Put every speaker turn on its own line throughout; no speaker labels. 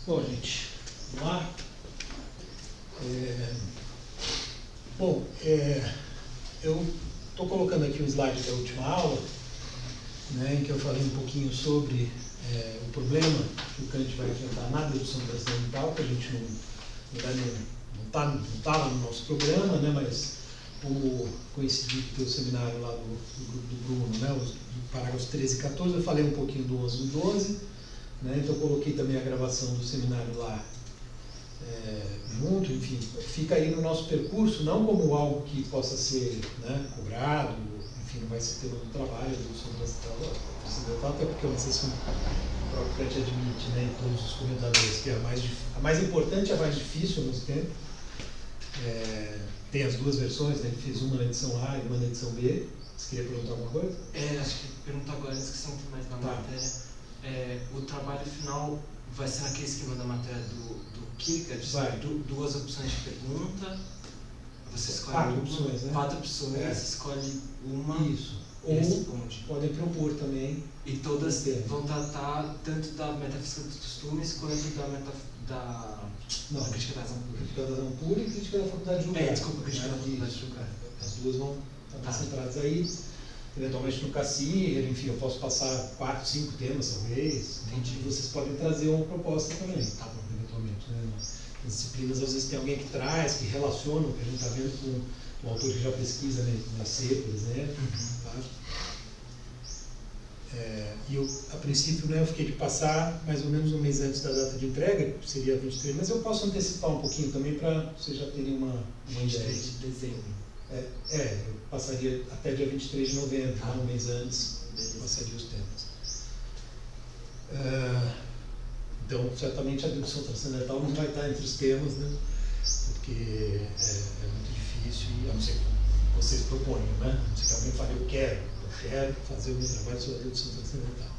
Bom, gente, vamos lá. Eu estou colocando aqui o slide da última aula, né, em que eu falei um pouquinho sobre o problema que o Kant vai enfrentar na dedução transcendental, que a gente não estava no nosso programa, né, mas como coincidiu com o seminário lá do grupo do Bruno, né, os parágrafos 13 e 14, eu falei um pouquinho do 11 e do 12, né, então eu coloquei também a gravação do seminário lá junto, enfim, fica aí no nosso percurso, não como algo que possa ser, né, cobrado, enfim, não vai ser tema do trabalho, do transcendental, até porque eu não sei se o próprio Kant admite, né, em todos os comentadores, que a mais importante e a mais difícil ao mesmo tempo. Tem as duas versões, né, ele fez uma na edição A e uma na edição B. Você queria perguntar alguma coisa?
Acho que pergunto agora, antes que são mais na matéria. O trabalho final vai ser naquele esquema da matéria do Kierkegaard, duas opções de pergunta, você escolhe quatro opções, escolhe uma.
Isso.
E responde.
Podem propor também.
E todas vão tratar tanto da metafísica dos costumes quanto da crítica da razão pura.
Crítica da razão pura e crítica da faculdade de julgar.
Crítica da faculdade de julgar.
As duas vão estar centradas aí. Eventualmente no Cassirer, enfim, eu posso passar 4, 5 temas, talvez.
Entendi.
E vocês podem trazer uma proposta também.
Tá bom.
Eventualmente, né? Nas disciplinas, às vezes tem alguém que traz, que relaciona o que a gente está vendo com um autor que já pesquisa, né, na C, por exemplo. Tá? E eu, a princípio, né, eu fiquei de passar mais ou menos um mês antes da data de entrega, que seria 23, mas eu posso antecipar um pouquinho também para vocês já terem uma ideia.
23 de dezembro.
Eu passaria até dia 23 de novembro, um mês antes, passaria os temas. Então, certamente a dedução transcendental não vai estar entre os temas, né? Porque é muito difícil, e a não ser que vocês proponham, né? A não ser que alguém fale, eu quero fazer o meu trabalho sobre a dedução transcendental.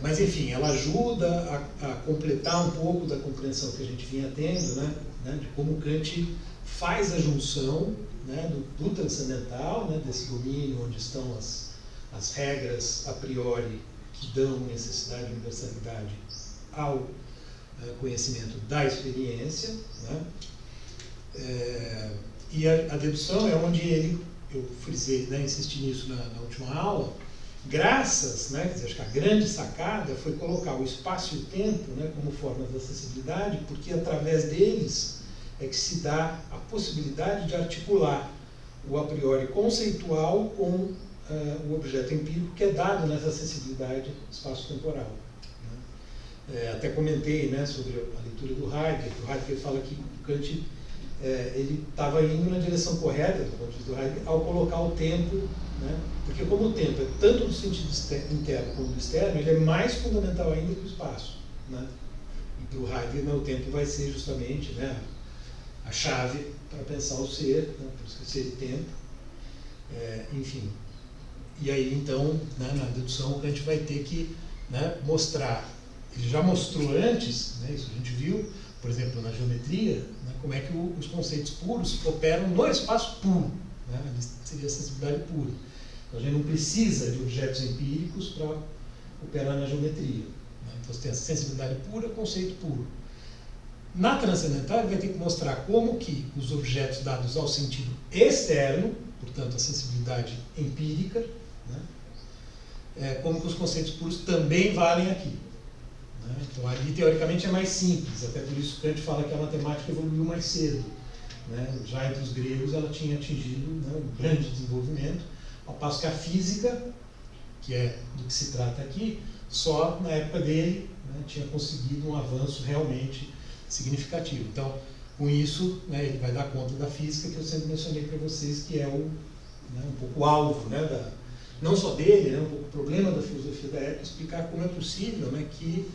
Mas, enfim, ela ajuda a completar um pouco da compreensão que a gente vinha tendo, né? De como Kant faz a junção, né, do transcendental, né, desse domínio onde estão as regras a priori que dão necessidade e universalidade ao conhecimento da experiência, né? E a dedução é onde eu frisei, né, insisti nisso na última aula, graças, né, quer dizer, acho que a grande sacada foi colocar o espaço e o tempo, né, como formas de acessibilidade, porque através deles é que se dá a possibilidade de articular o a priori conceitual com o objeto empírico que é dado nessa acessibilidade espaço-temporal. Né? Até comentei, né, sobre a leitura do Heidegger, que o Heidegger fala que o Kant ele estava indo na direção correta, do ponto de vista do Heidegger, ao colocar o tempo, né, porque como o tempo é tanto no sentido interno como no externo, ele é mais fundamental ainda que o espaço. Né? E para o Heidegger, né, o tempo vai ser justamente, né, a chave para pensar o ser, né, por isso que ser e tempo, enfim. E aí, então, né, na dedução, a gente vai ter que, né, mostrar, ele já mostrou antes, né, isso a gente viu, por exemplo, na geometria, né, como é que os conceitos puros operam no espaço puro, né, seria a sensibilidade pura. Então, a gente não precisa de objetos empíricos para operar na geometria. Né? Então, você tem a sensibilidade pura, conceito puro. Na transcendental, ele vai ter que mostrar como que os objetos dados ao sentido externo, portanto, a sensibilidade empírica, né, como que os conceitos puros também valem aqui. Né? Então, ali, teoricamente, é mais simples, até por isso Kant fala que a matemática evoluiu mais cedo. Né? Já entre os gregos, ela tinha atingido, né, um grande desenvolvimento, ao passo que a física, que é do que se trata aqui, só na época dele, né, tinha conseguido um avanço realmente significativo. Então, com isso, né, ele vai dar conta da física que eu sempre mencionei para vocês, que é um pouco o alvo, né, não só dele, né, um pouco o problema da filosofia da época, explicar como é possível, né, que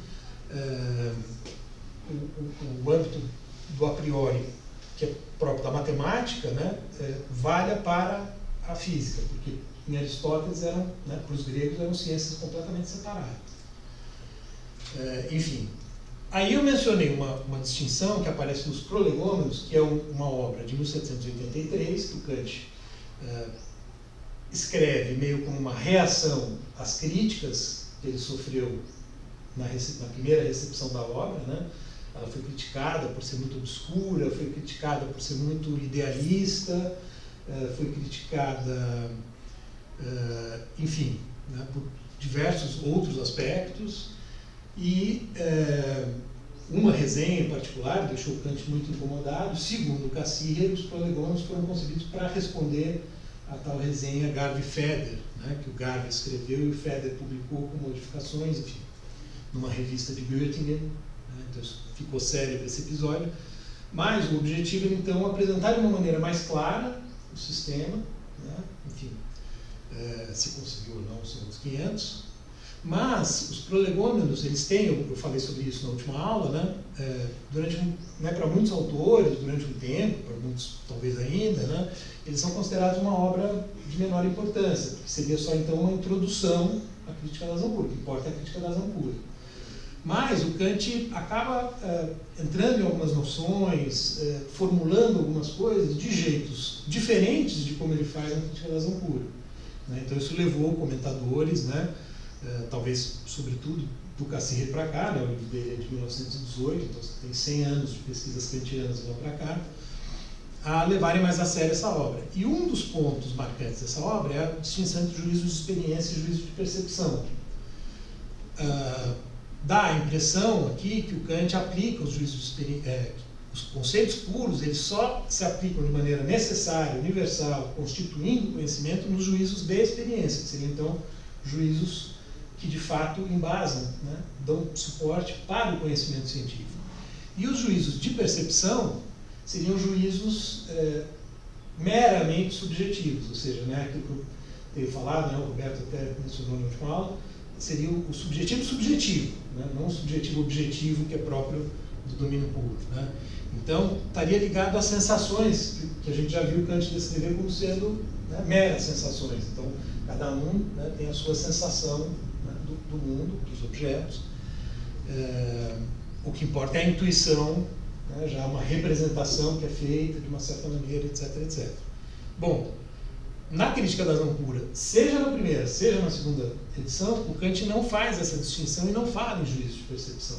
o âmbito do a priori, que é próprio da matemática, né, valha para a física, porque em Aristóteles né, para os gregos eram ciências completamente separadas. Enfim. Aí eu mencionei uma distinção que aparece nos Prolegômenos, que é uma obra de 1783, que o Kant escreve meio como uma reação às críticas que ele sofreu na primeira recepção da obra, né? Ela foi criticada por ser muito obscura, foi criticada por ser muito idealista, foi criticada, enfim, né, por diversos outros aspectos, e uma resenha em particular deixou Kant muito incomodado. Segundo Cassirer, os prolegômenos foram concebidos para responder a tal resenha Garve-Feder, né, que o Garve escreveu e o Feder publicou com modificações, enfim, numa revista de Göttingen, né, então ficou célebre esse episódio. Mas o objetivo era, então, apresentar de uma maneira mais clara o sistema, né, enfim, se conseguiu ou não, são outros 500. Mas os prolegômenos, eles têm, eu falei sobre isso na última aula, né, para muitos autores, durante um tempo, para muitos talvez ainda, né, eles são considerados uma obra de menor importância, porque seria só então uma introdução à crítica da razão pura, o que importa é a crítica da razão pura. Mas o Kant acaba entrando em algumas noções, formulando algumas coisas de jeitos diferentes de como ele faz a crítica da razão pura, né? Então isso levou comentadores, né, talvez sobretudo do Cassirer para cá, né, o livro dele é de 1918, então tem 100 anos de pesquisas kantianas lá para cá, a levarem mais a sério essa obra. E um dos pontos marcantes dessa obra é a distinção entre juízo de experiência e juízo de percepção. Dá a impressão aqui que o Kant aplica os juízos de experiência, os conceitos puros, eles só se aplicam de maneira necessária, universal, constituindo conhecimento nos juízos de experiência, que seriam então juízos que de fato embasam, né, dão suporte para o conhecimento científico. E os juízos de percepção seriam juízos meramente subjetivos, ou seja, né, aquilo que eu tenho falado, né, o Roberto até mencionou na última aula, seria o subjetivo subjetivo, né, não o subjetivo objetivo que é próprio do domínio puro, né. Então, estaria ligado às sensações, que a gente já viu Kant descrever como sendo, né, meras sensações. Então, cada um, né, tem a sua sensação, né, do mundo, dos objetos. O que importa é a intuição, né, já uma representação que é feita de uma certa maneira, etc, etc. Bom, na crítica da razão pura, seja na primeira, seja na segunda edição, o Kant não faz essa distinção e não fala em juízo de percepção.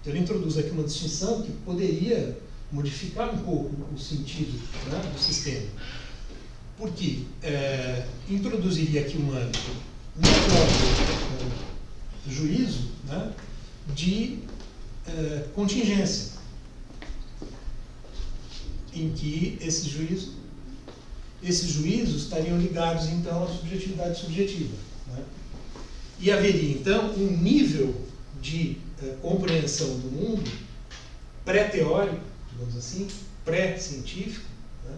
Então ele introduz aqui uma distinção que poderia modificar um pouco o sentido, né, do sistema. Porque introduziria aqui um âmbito no próprio juízo, né, de contingência, em que esses juízos estariam ligados então à subjetividade subjetiva, né? E haveria então um nível de compreensão do mundo pré-teórico, digamos assim, pré-científico, né,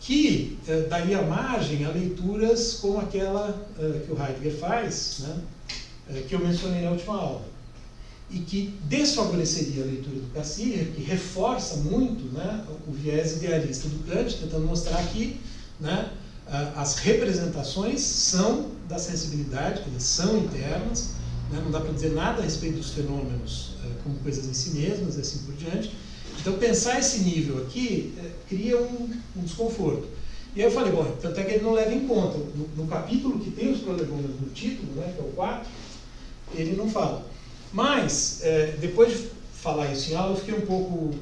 que daria margem a leituras como aquela que o Heidegger faz, né, que eu mencionei na última aula, e que desfavoreceria a leitura do Cassirer, que reforça muito, né, o viés idealista do Kant, tentando mostrar que, né, as representações são da sensibilidade, que elas são internas, né, não dá para dizer nada a respeito dos fenômenos como coisas em si mesmas, e assim por diante. Então, pensar esse nível aqui cria um desconforto. E aí eu falei, bom, tanto é que ele não leva em conta. No capítulo que tem os prolegômenos no título, né, que é o 4, ele não fala. Mas, depois de falar isso em aula, eu fiquei um pouco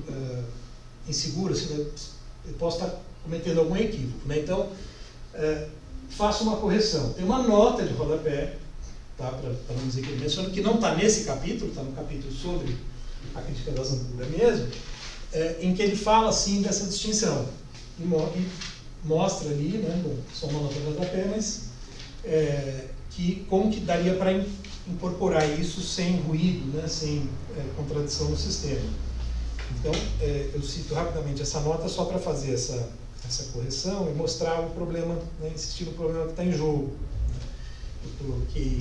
inseguro, assim, né? Eu posso estar cometendo algum equívoco, né? Então, faço uma correção. Tem uma nota de rodapé, tá? Para não dizer que ele menciona, que não está nesse capítulo, está no capítulo sobre a crítica da razão pura mesmo, em que ele fala, assim, dessa distinção. E mostra ali, né? Bom, só uma nota de rodapé, mas como que daria para incorporar isso sem ruído, né, sem contradição no sistema. Então, eu cito rapidamente essa nota só para fazer essa correção e mostrar o problema, né, insistir no problema que está em jogo. Eu coloquei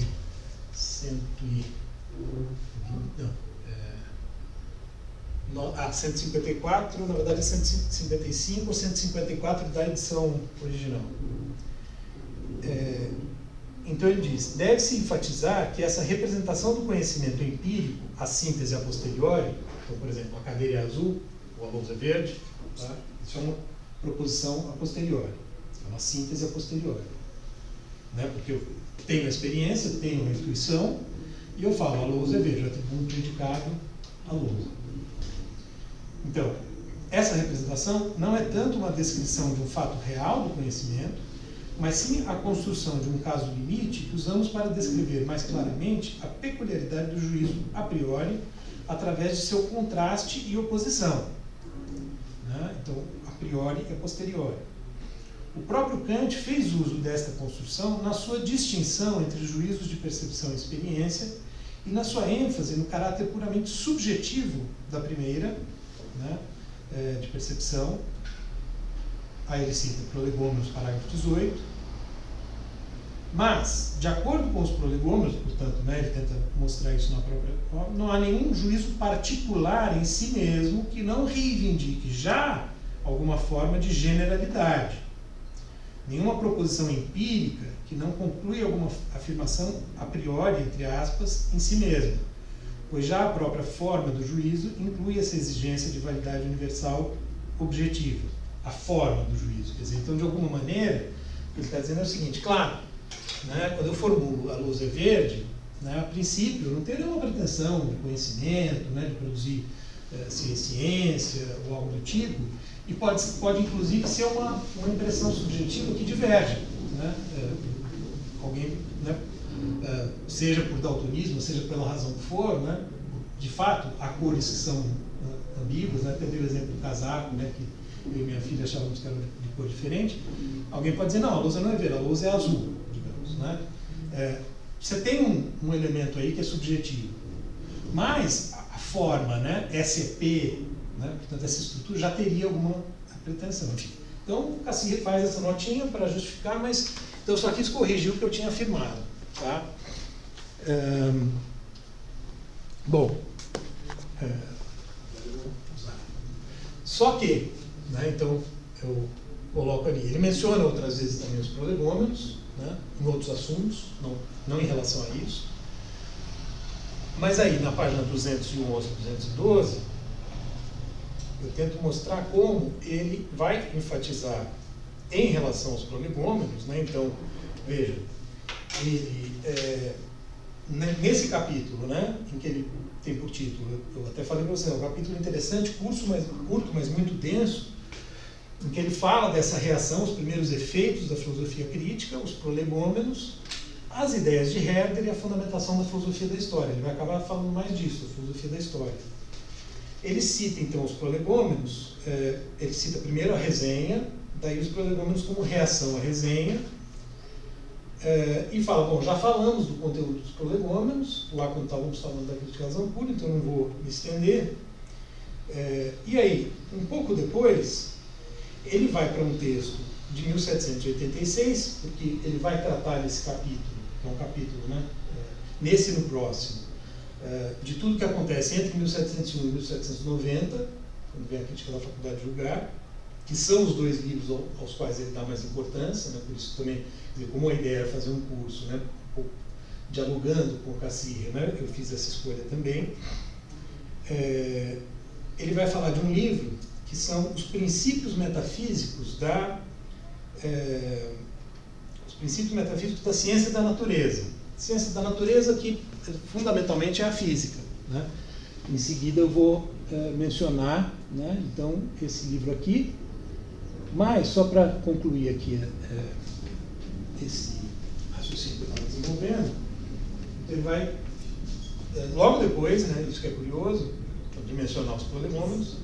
154, na verdade é 155 ou 154 da edição original. Então ele diz, deve-se enfatizar que essa representação do conhecimento empírico, a síntese a posteriori, então, por exemplo, a cadeira é azul, ou a lousa é verde, tá? Isso é uma proposição a posteriori, é uma síntese a posteriori, né? Porque eu tenho a experiência, tenho a intuição, e eu falo, a lousa é verde, eu atribuo um predicado à lousa. Então, essa representação não é tanto uma descrição de um fato real do conhecimento, mas sim a construção de um caso limite que usamos para descrever mais claramente a peculiaridade do juízo a priori, através de seu contraste e oposição. Né? Então, a priori é posteriori. O próprio Kant fez uso desta construção na sua distinção entre juízos de percepção e experiência e na sua ênfase no caráter puramente subjetivo da primeira, né, de percepção. Aí ele cita Prolegômenos, parágrafo 18. Mas, de acordo com os Prolegômenos, portanto, né, ele tenta mostrar isso na própria forma, não há nenhum juízo particular em si mesmo que não reivindique já alguma forma de generalidade. Nenhuma proposição empírica que não conclui alguma afirmação a priori, entre aspas, em si mesma, pois já a própria forma do juízo inclui essa exigência de validade universal objetiva, a forma do juízo. Quer dizer, então, de alguma maneira, o que ele está dizendo é o seguinte, claro, né, quando eu formulo a lousa verde, né, a princípio, eu não tenho nenhuma pretensão de conhecimento, né, de produzir ciência ou algo do tipo, e pode inclusive ser uma impressão subjetiva que diverge. Né? Alguém, né, seja por daltonismo, seja pela razão que for, né, de fato, há cores que são ambíguas, né, até dei o exemplo do casaco, né, que eu e minha filha achávamos que era de cor diferente. Alguém pode dizer, não, a lousa não é verde, a lousa é azul, digamos. Né? Você tem um elemento aí que é subjetivo, mas a forma, né, SEP, né, portanto, essa estrutura já teria alguma pretensão. Enfim. Então, o Cassirer faz essa notinha para justificar, mas então, eu só quis corrigir o que eu tinha afirmado. Tá? Bom, só que, né, então, eu coloco ali, ele menciona outras vezes também os prolegômenos, né, em outros assuntos, não em relação a isso, mas aí, na página 211 e 212, eu tento mostrar como ele vai enfatizar em relação aos prolegômenos, né? Então, veja, ele, nesse capítulo, né, em que ele tem por título, eu até falei para você, é um capítulo interessante, curto, mas muito denso, em que ele fala dessa reação, os primeiros efeitos da filosofia crítica, os prolegômenos, as ideias de Herder e a fundamentação da filosofia da história. Ele vai acabar falando mais disso, a filosofia da história. Ele cita, então, os prolegômenos, ele cita primeiro a resenha, daí os prolegômenos como reação à resenha, e fala, bom, já falamos do conteúdo dos prolegômenos, lá quando estávamos falando da crítica à razão pura, então não vou me estender. E aí, um pouco depois, ele vai para um texto de 1786, porque ele vai tratar nesse capítulo, que é um capítulo, né, nesse e no próximo, de tudo que acontece entre 1701 e 1790, quando vem a crítica da faculdade de julgar, que são os dois livros aos quais ele dá mais importância, né, por isso também, como a ideia era fazer um curso, né, um pouco dialogando com o Cassirer, né, eu fiz essa escolha também. Ele vai falar de um livro que são os princípios metafísicos da ciência da natureza. Ciência da natureza que fundamentalmente é a física. Né? Em seguida eu vou mencionar, né, então, esse livro aqui, mas só para concluir aqui esse raciocínio que eu estava desenvolvendo, ele vai, logo depois, né, isso que é curioso, de mencionar os prolegômenos,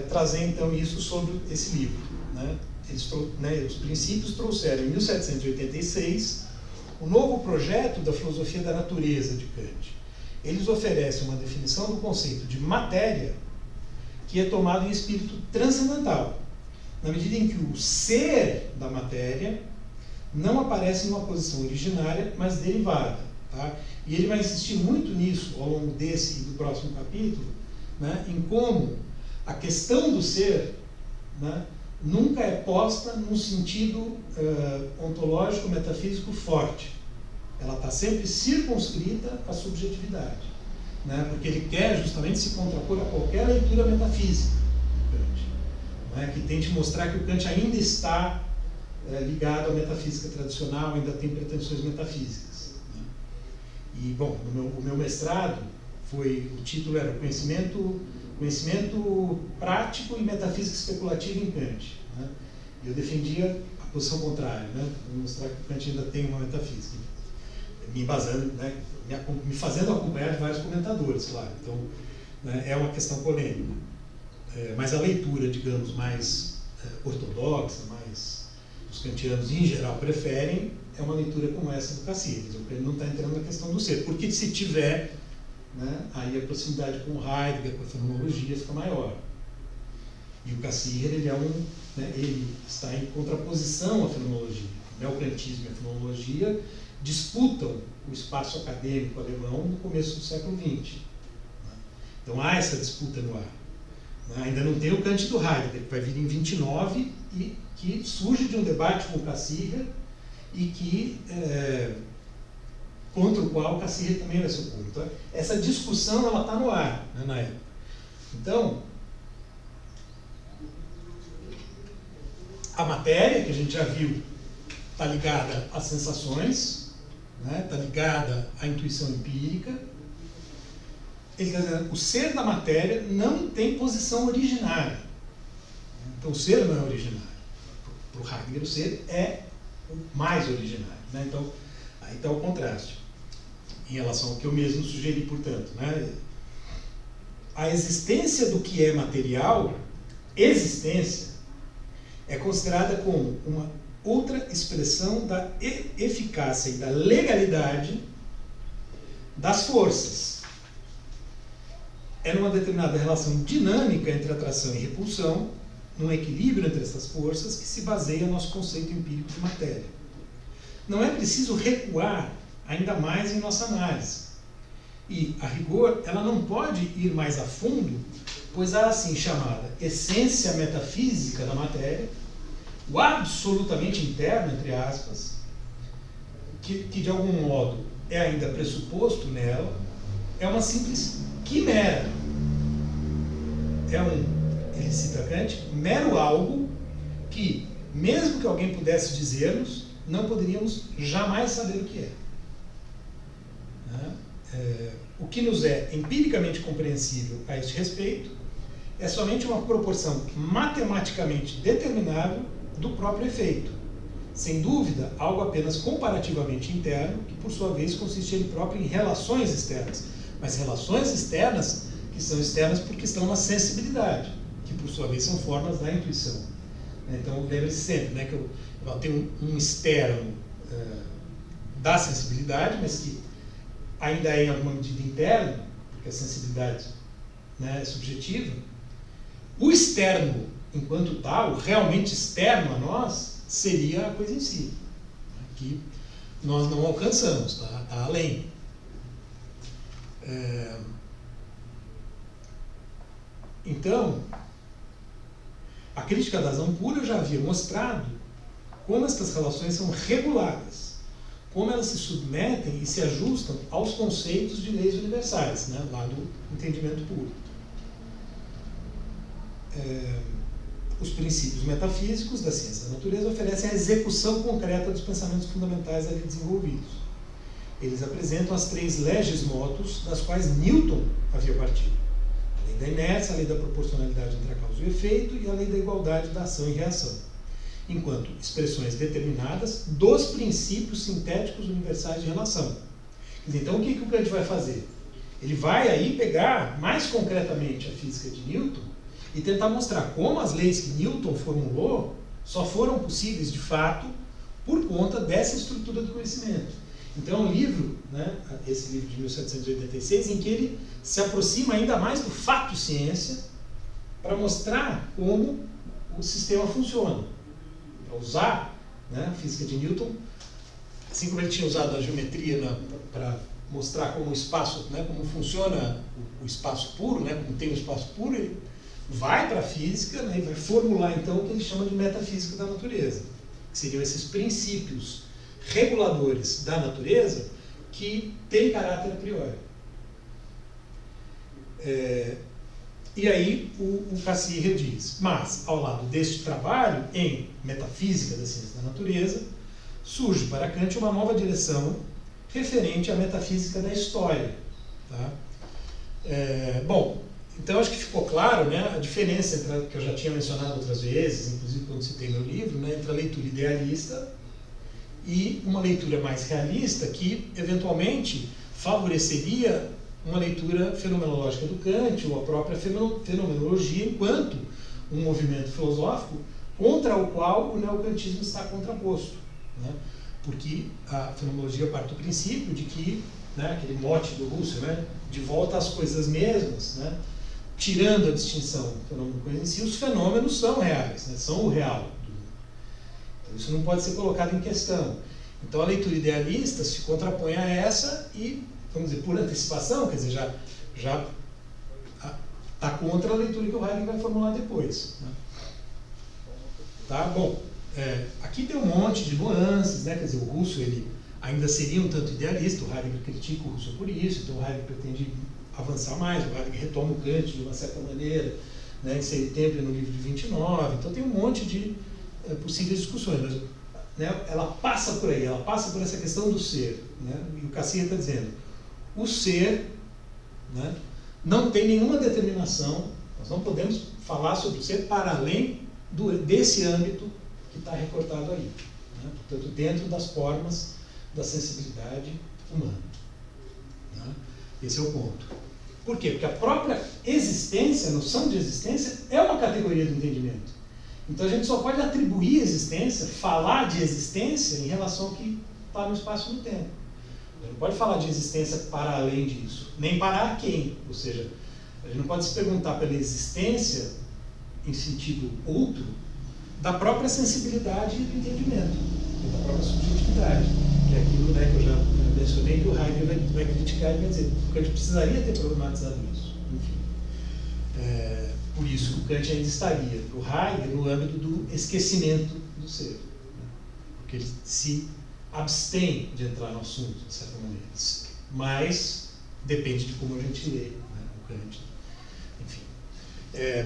trazer então isso sobre esse livro. Né? Os princípios trouxeram em 1786 o novo projeto da filosofia da natureza de Kant. Eles oferecem uma definição do conceito de matéria que é tomado em espírito transcendental, na medida em que o ser da matéria não aparece em uma posição originária, mas derivada. Tá? E ele vai insistir muito nisso ao longo desse e do próximo capítulo, né, em como a questão do ser, né, nunca é posta num sentido ontológico, metafísico forte. Ela está sempre circunscrita à subjetividade, né? Porque ele quer justamente se contrapor a qualquer leitura metafísica do Kant, né? Que tente mostrar que o Kant ainda está ligado à metafísica tradicional, ainda tem pretensões metafísicas. Né? E, bom, o meu mestrado o título era Conhecimento Prático e Metafísica Especulativa em Kant. Né? E eu defendia a posição contrária, né? Mostrar que o Kant ainda tem uma metafísica, me embasando, né? Me fazendo acompanhar de vários comentadores, claro. Então, né, é uma questão polêmica. Mas a leitura, digamos, mais ortodoxa, mais os kantianos em geral preferem, é uma leitura como essa do Cassirer. Ele não está entrando na questão do ser, porque se tiver, né, aí a proximidade com o Heidegger, com a fenomenologia, fica maior. E o Cassirer, ele está em contraposição à fenomenologia. O neokantismo e a fenomenologia disputam o espaço acadêmico alemão no começo do século XX. Né? Então há essa disputa no ar. Né? Ainda não tem o Kant do Heidegger, que vai vir em 29 e que surge de um debate com o Cassirer e que contra o qual o Cassirer também vai se opor. Então, essa discussão está no ar, né, na época. Então, a matéria, que a gente já viu, está ligada às sensações, está ligada à intuição empírica. Ele está dizendo, o ser da matéria não tem posição originária. Então, o ser não é originário. Para o Heidegger, o ser é o mais originário. Né? Então, aí está o contraste, em relação ao que eu mesmo sugeri, portanto. Né? A existência do que é material, existência, é considerada como uma outra expressão da eficácia e da legalidade das forças. É numa determinada relação dinâmica entre atração e repulsão, num equilíbrio entre essas forças, que se baseia nosso conceito empírico de matéria. Não é preciso recuar ainda mais em nossa análise. E, a rigor, ela não pode ir mais a fundo, pois a assim chamada essência metafísica da matéria, o absolutamente interno, entre aspas, que de algum modo é ainda pressuposto nela, é uma simples quimera. Ele cita Kant, mero algo que, mesmo que alguém pudesse dizer-nos, não poderíamos jamais saber o que é. O que nos é empiricamente compreensível a este respeito é somente uma proporção matematicamente determinável do próprio efeito. Sem dúvida, algo apenas comparativamente interno, que por sua vez consiste ele próprio em relações externas. Mas relações externas que são externas porque estão na sensibilidade, que por sua vez são formas da intuição. Então, lembre-se sempre, né, que eu tenho um externo da sensibilidade, mas que ainda é em alguma medida interno, porque a sensibilidade, né, é subjetiva. O externo, enquanto tal, realmente externo a nós, seria a coisa em si, né, que nós não alcançamos, tá além. Então, a crítica da razão pura eu já havia mostrado como estas relações são reguladas, como elas se submetem e se ajustam aos conceitos de leis universais, né, lá do entendimento puro. Os princípios metafísicos da ciência da natureza oferecem a execução concreta dos pensamentos fundamentais ali desenvolvidos. Eles apresentam as 3 leges motus das quais Newton havia partido. A lei da inércia, a lei da proporcionalidade entre a causa e o efeito e a lei da igualdade da ação e reação, enquanto expressões determinadas dos princípios sintéticos universais de relação. Então, o que o Kant vai fazer? Ele vai aí pegar mais concretamente a física de Newton e tentar mostrar como as leis que Newton formulou só foram possíveis de fato por conta dessa estrutura do conhecimento. Então é um livro, né, esse livro de 1786, em que ele se aproxima ainda mais do fato ciência para mostrar como o sistema funciona. Para usar, né, a física de Newton, assim como ele tinha usado a geometria para mostrar como o espaço, né, como funciona o espaço puro, né, como tem o espaço puro, ele vai para a física, né, e vai formular então o que ele chama de metafísica da natureza, que seriam esses princípios reguladores da natureza que têm caráter a priori. E aí o Cassirer diz, mas ao lado deste trabalho em metafísica da ciência da natureza, surge para Kant uma nova direção referente à metafísica da história. Tá? Bom, então acho que ficou claro, né, a diferença entre, que eu já tinha mencionado outras vezes, inclusive quando citei meu livro, né, entre a leitura idealista e uma leitura mais realista que, eventualmente, favoreceria uma leitura fenomenológica do Kant ou a própria fenomenologia enquanto um movimento filosófico contra o qual o neocantismo está contraposto. Né? Porque a fenomenologia parte do princípio de que, né, aquele mote do Russell, né, de volta às coisas mesmas, né, tirando a distinção fenômeno-coisa em si, os fenômenos são reais, né, são o real. Então, isso não pode ser colocado em questão. Então a leitura idealista se contrapõe a essa e, vamos dizer, por antecipação, quer dizer, já está contra a leitura que o Heidegger vai formular depois. Né? Tá? Bom, aqui tem um monte de nuances, né? Quer dizer, o Russell ele ainda seria um tanto idealista, o Heidegger critica o Russell por isso, então o Heidegger pretende avançar mais, o Heidegger retoma o Kant de uma certa maneira, né, em Ser e Tempo no livro de 29, então tem um monte de possíveis discussões, mas, né, ela passa por aí, ela passa por essa questão do ser, né, e o Cassirer está dizendo, o ser, né, não tem nenhuma determinação, nós não podemos falar sobre o ser para além desse âmbito que está recortado aí, né, portanto, dentro das formas da sensibilidade humana. Né? Esse é o ponto. Por quê? Porque a própria existência, a noção de existência, é uma categoria do entendimento. Então a gente só pode atribuir existência, falar de existência em relação ao que está no espaço e no tempo. A gente não pode falar de existência para além disso, nem para quem. Ou seja, a gente não pode se perguntar pela existência em sentido outro da própria sensibilidade e do entendimento, da própria subjetividade. Que é aquilo, né, que eu já mencionei, que o Heidegger vai criticar e vai dizer que a gente precisaria ter problematizado isso. Enfim. Por isso o Kant ainda estaria, o Heidegger, no âmbito do esquecimento do ser. Né? Porque ele se abstém de entrar no assunto, de certa maneira. Mas depende de como a gente lê, né, o Kant. Enfim.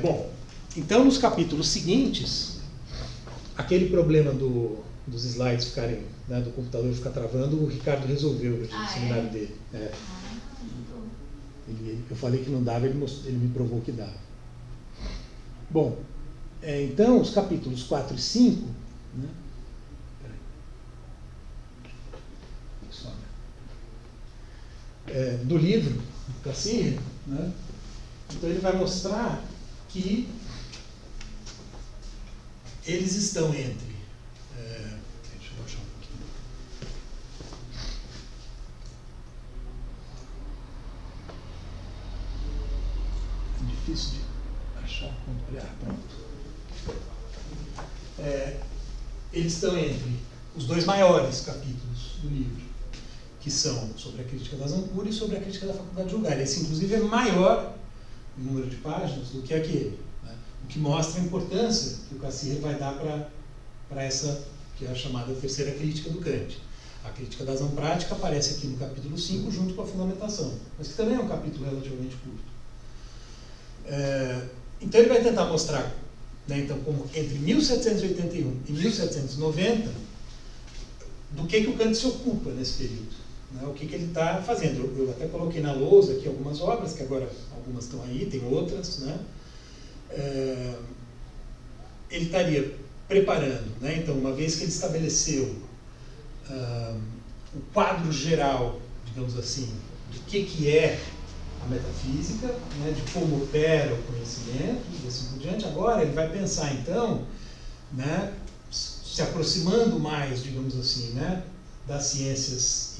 Bom, então nos capítulos seguintes, aquele problema dos slides ficarem, né, do computador ficar travando, o Ricardo resolveu no seminário dele. Eu falei que não dava, ele me provou que dava. Bom, então os capítulos 4 e 5, né, do livro do Cassirer, né, então ele vai mostrar que eles estão entre deixa eu achar um pouquinho. É difícil de achar. Pronto. Eles estão entre os dois maiores capítulos do livro, que são sobre a crítica da razão pura e sobre a crítica da faculdade de julgar. Esse, inclusive, é maior em número de páginas do que aquele, né? O que mostra a importância que o Cassirer vai dar para essa, que é a chamada terceira crítica do Kant. A crítica da razão prática aparece aqui no capítulo 5, junto com a fundamentação, mas que também é um capítulo relativamente curto. Então ele vai tentar mostrar, né, então, como entre 1781 e 1790, do que o Kant se ocupa nesse período, né, o que ele está fazendo. Eu até coloquei na lousa aqui algumas obras, que agora algumas estão aí, tem outras, né? Ele estaria preparando, né, então, uma vez que ele estabeleceu o quadro geral, digamos assim, de que é a metafísica, né, de como opera o conhecimento e assim por diante. Agora ele vai pensar, então, né, se aproximando mais, digamos assim, né, das ciências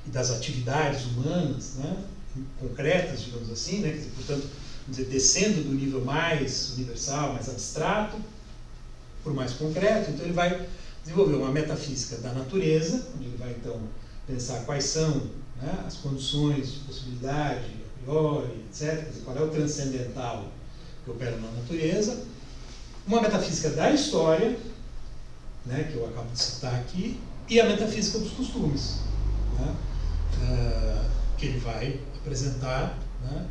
e das atividades humanas, né, concretas, digamos assim, né, quer dizer, portanto, vamos dizer, descendo do nível mais universal, mais abstrato, por mais concreto. Então ele vai desenvolver uma metafísica da natureza, onde ele vai, então, pensar quais são, né, as condições de possibilidade, a priori, etc. Quer dizer, qual é o transcendental que opera na natureza. Uma metafísica da história, né, que eu acabo de citar aqui, e a metafísica dos costumes, né, que ele vai apresentar, né,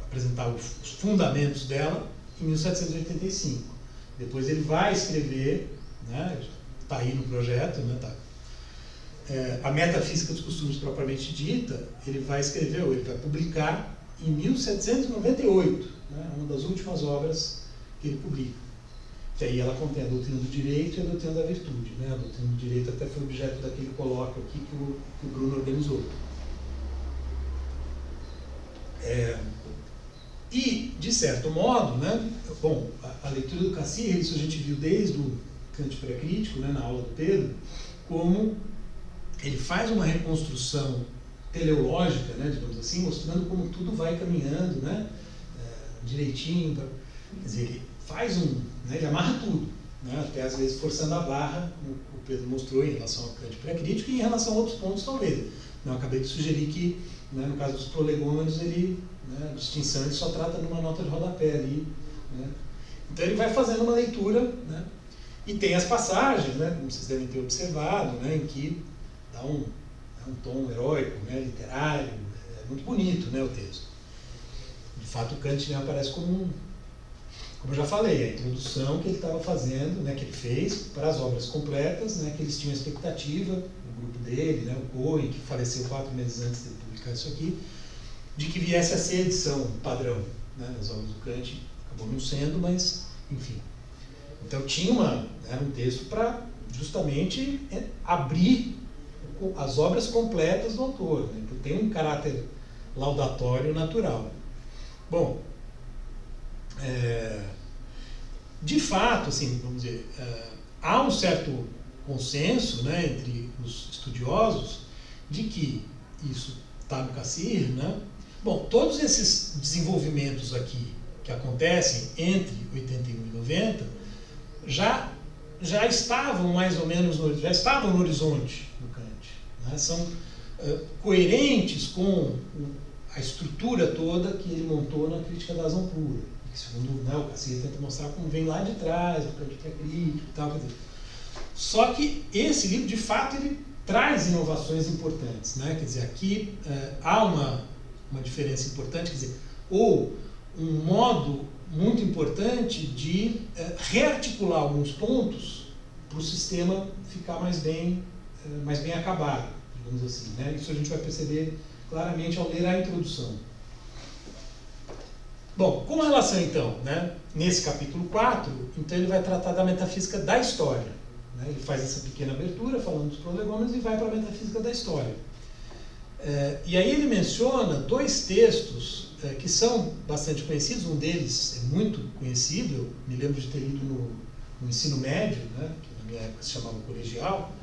apresentar os fundamentos dela em 1785. Depois ele vai escrever, né, está aí no projeto, né, a Metafísica dos Costumes propriamente dita, ele vai publicar em 1798, né, uma das últimas obras que ele publica. Que aí ela contém a doutrina do direito e a doutrina da virtude. Né? A doutrina do direito até foi objeto daquele colóquio aqui que o Bruno organizou. E, de certo modo, né, bom, a leitura do Cassirer, isso a gente viu desde o Kant pré-crítico, né, na aula do Pedro, como ele faz uma reconstrução teleológica, né, digamos assim, mostrando como tudo vai caminhando, né, direitinho. Quer dizer, ele faz né, ele amarra tudo, né, até às vezes forçando a barra, como o Pedro mostrou em relação ao Kant pré-crítico e em relação a outros pontos talvez. Não, acabei de sugerir que, né, no caso dos prolegômenos, a distinção ele só trata numa nota de rodapé ali. Né. Então ele vai fazendo uma leitura, né, e tem as passagens, né, como vocês devem ter observado, né, em que dá um tom heróico, né, literário, é muito bonito, né, o texto. De fato, o Kant me aparece como eu já falei, a introdução que ele estava fazendo, né, que ele fez para as obras completas, né, que eles tinham expectativa, o grupo dele, né, o Cohen, que faleceu 4 meses antes de publicar isso aqui, de que viesse a ser a edição padrão, né, das obras do Kant. Acabou não sendo, mas, enfim. Então tinha um texto para justamente abrir as obras completas do autor, né, que tem um caráter laudatório natural. Bom, de fato, assim, vamos dizer, há um certo consenso, né, entre os estudiosos de que isso está no Cassirer, né? Bom, todos esses desenvolvimentos aqui que acontecem entre 81 e 90 já estavam mais ou menos já estavam no horizonte do Kant, né? São coerentes com a estrutura toda que ele montou na Crítica da Razão Pura, que segundo, né, o Cassirer tenta mostrar como vem lá de trás, do Kant pré-crítico e tal. Quer dizer, só que esse livro, de fato, ele traz inovações importantes, né? Quer dizer, aqui há uma diferença importante, quer dizer, ou um modo muito importante de rearticular alguns pontos para o sistema ficar mais bem acabado, digamos assim, né? Isso a gente vai perceber claramente ao ler a introdução. Bom, com relação então, né, nesse capítulo 4, então ele vai tratar da metafísica da história, né? Ele faz essa pequena abertura falando dos prolegômenos e vai para a metafísica da história. E aí ele menciona 2 textos que são bastante conhecidos. Um deles é muito conhecido, eu me lembro de ter lido no ensino médio, né, que na minha época se chamava colegial,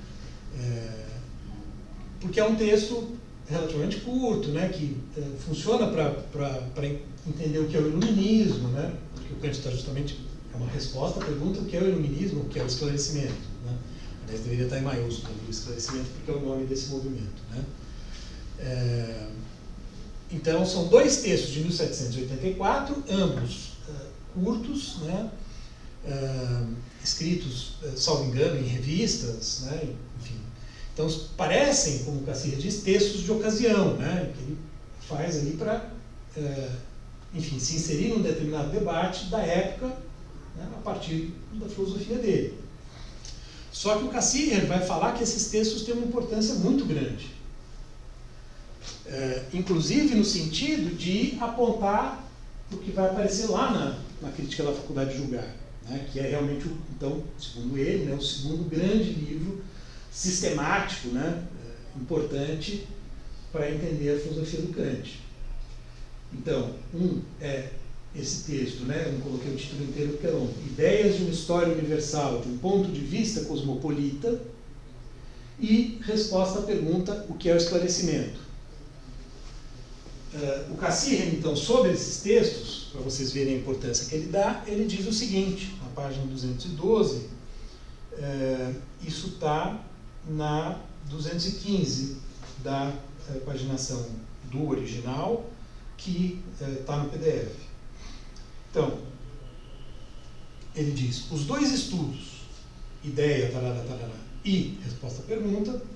porque é um texto relativamente curto, né, que funciona para entender o que é o iluminismo, né, porque o Kant está justamente, é uma resposta à pergunta o que é o iluminismo, o que é o esclarecimento. Né. Aliás, deveria estar em maiúsculo o esclarecimento, porque é o nome desse movimento. Né. Então, são 2 textos de 1784, ambos curtos, né, escritos, salvo engano, em revistas, né, enfim. Então, parecem, como o Cassirer diz, textos de ocasião, né, que ele faz ali para, enfim, se inserir num determinado debate da época, né, a partir da filosofia dele. Só que o Cassirer vai falar que esses textos têm uma importância muito grande. Inclusive no sentido de apontar o que vai aparecer lá na Crítica da Faculdade de Julgar, né, que é realmente, então, segundo ele, né, o segundo grande livro sistemático, né, importante para entender a filosofia do Kant. Então, é esse texto, né, eu não coloquei o título inteiro porque é longo, Ideias de uma História Universal de um Ponto de Vista Cosmopolita, e resposta à pergunta, o que é o esclarecimento? O Cassirer, então, sobre esses textos, para vocês verem a importância que ele dá, ele diz o seguinte, na página 212, isso está na 215 da paginação do original, que está no PDF. Então, ele diz, os 2 estudos, ideia, tarará, tarará, e resposta à pergunta,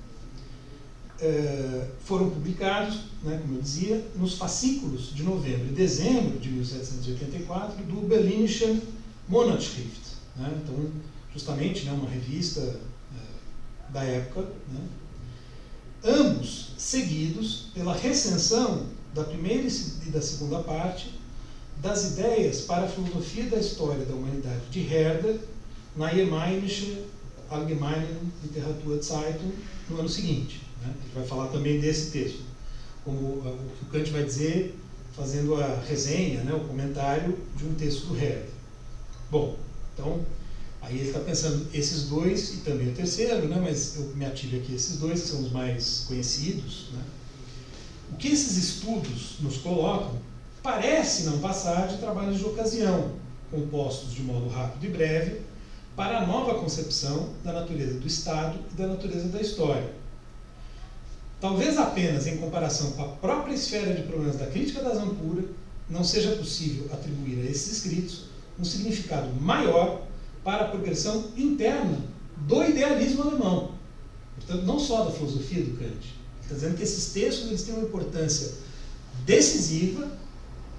foram publicados, né, como eu dizia, nos fascículos de novembro e dezembro de 1784 do Berlinische Monatsschrift, né, então, justamente, né, uma revista da época, né, ambos seguidos pela recensão da primeira e da segunda parte das ideias para a filosofia da história da humanidade de Herder na Allgemeinische Literaturzeitung no ano seguinte. Né? Ele vai falar também desse texto, como o que o Kant vai dizer fazendo a resenha, né, o comentário de um texto do Herder. Bom, então, aí ele está pensando esses dois e também o terceiro, né, mas eu me ative aqui esses dois, que são os mais conhecidos. Né? O que esses estudos nos colocam parece não passar de trabalhos de ocasião, compostos de modo rápido e breve, para a nova concepção da natureza do Estado e da natureza da história. Talvez apenas em comparação com a própria esfera de problemas da crítica da Zampura, não seja possível atribuir a esses escritos um significado maior para a progressão interna do idealismo alemão. Portanto, não só da filosofia do Kant. Ele está dizendo que esses textos eles têm uma importância decisiva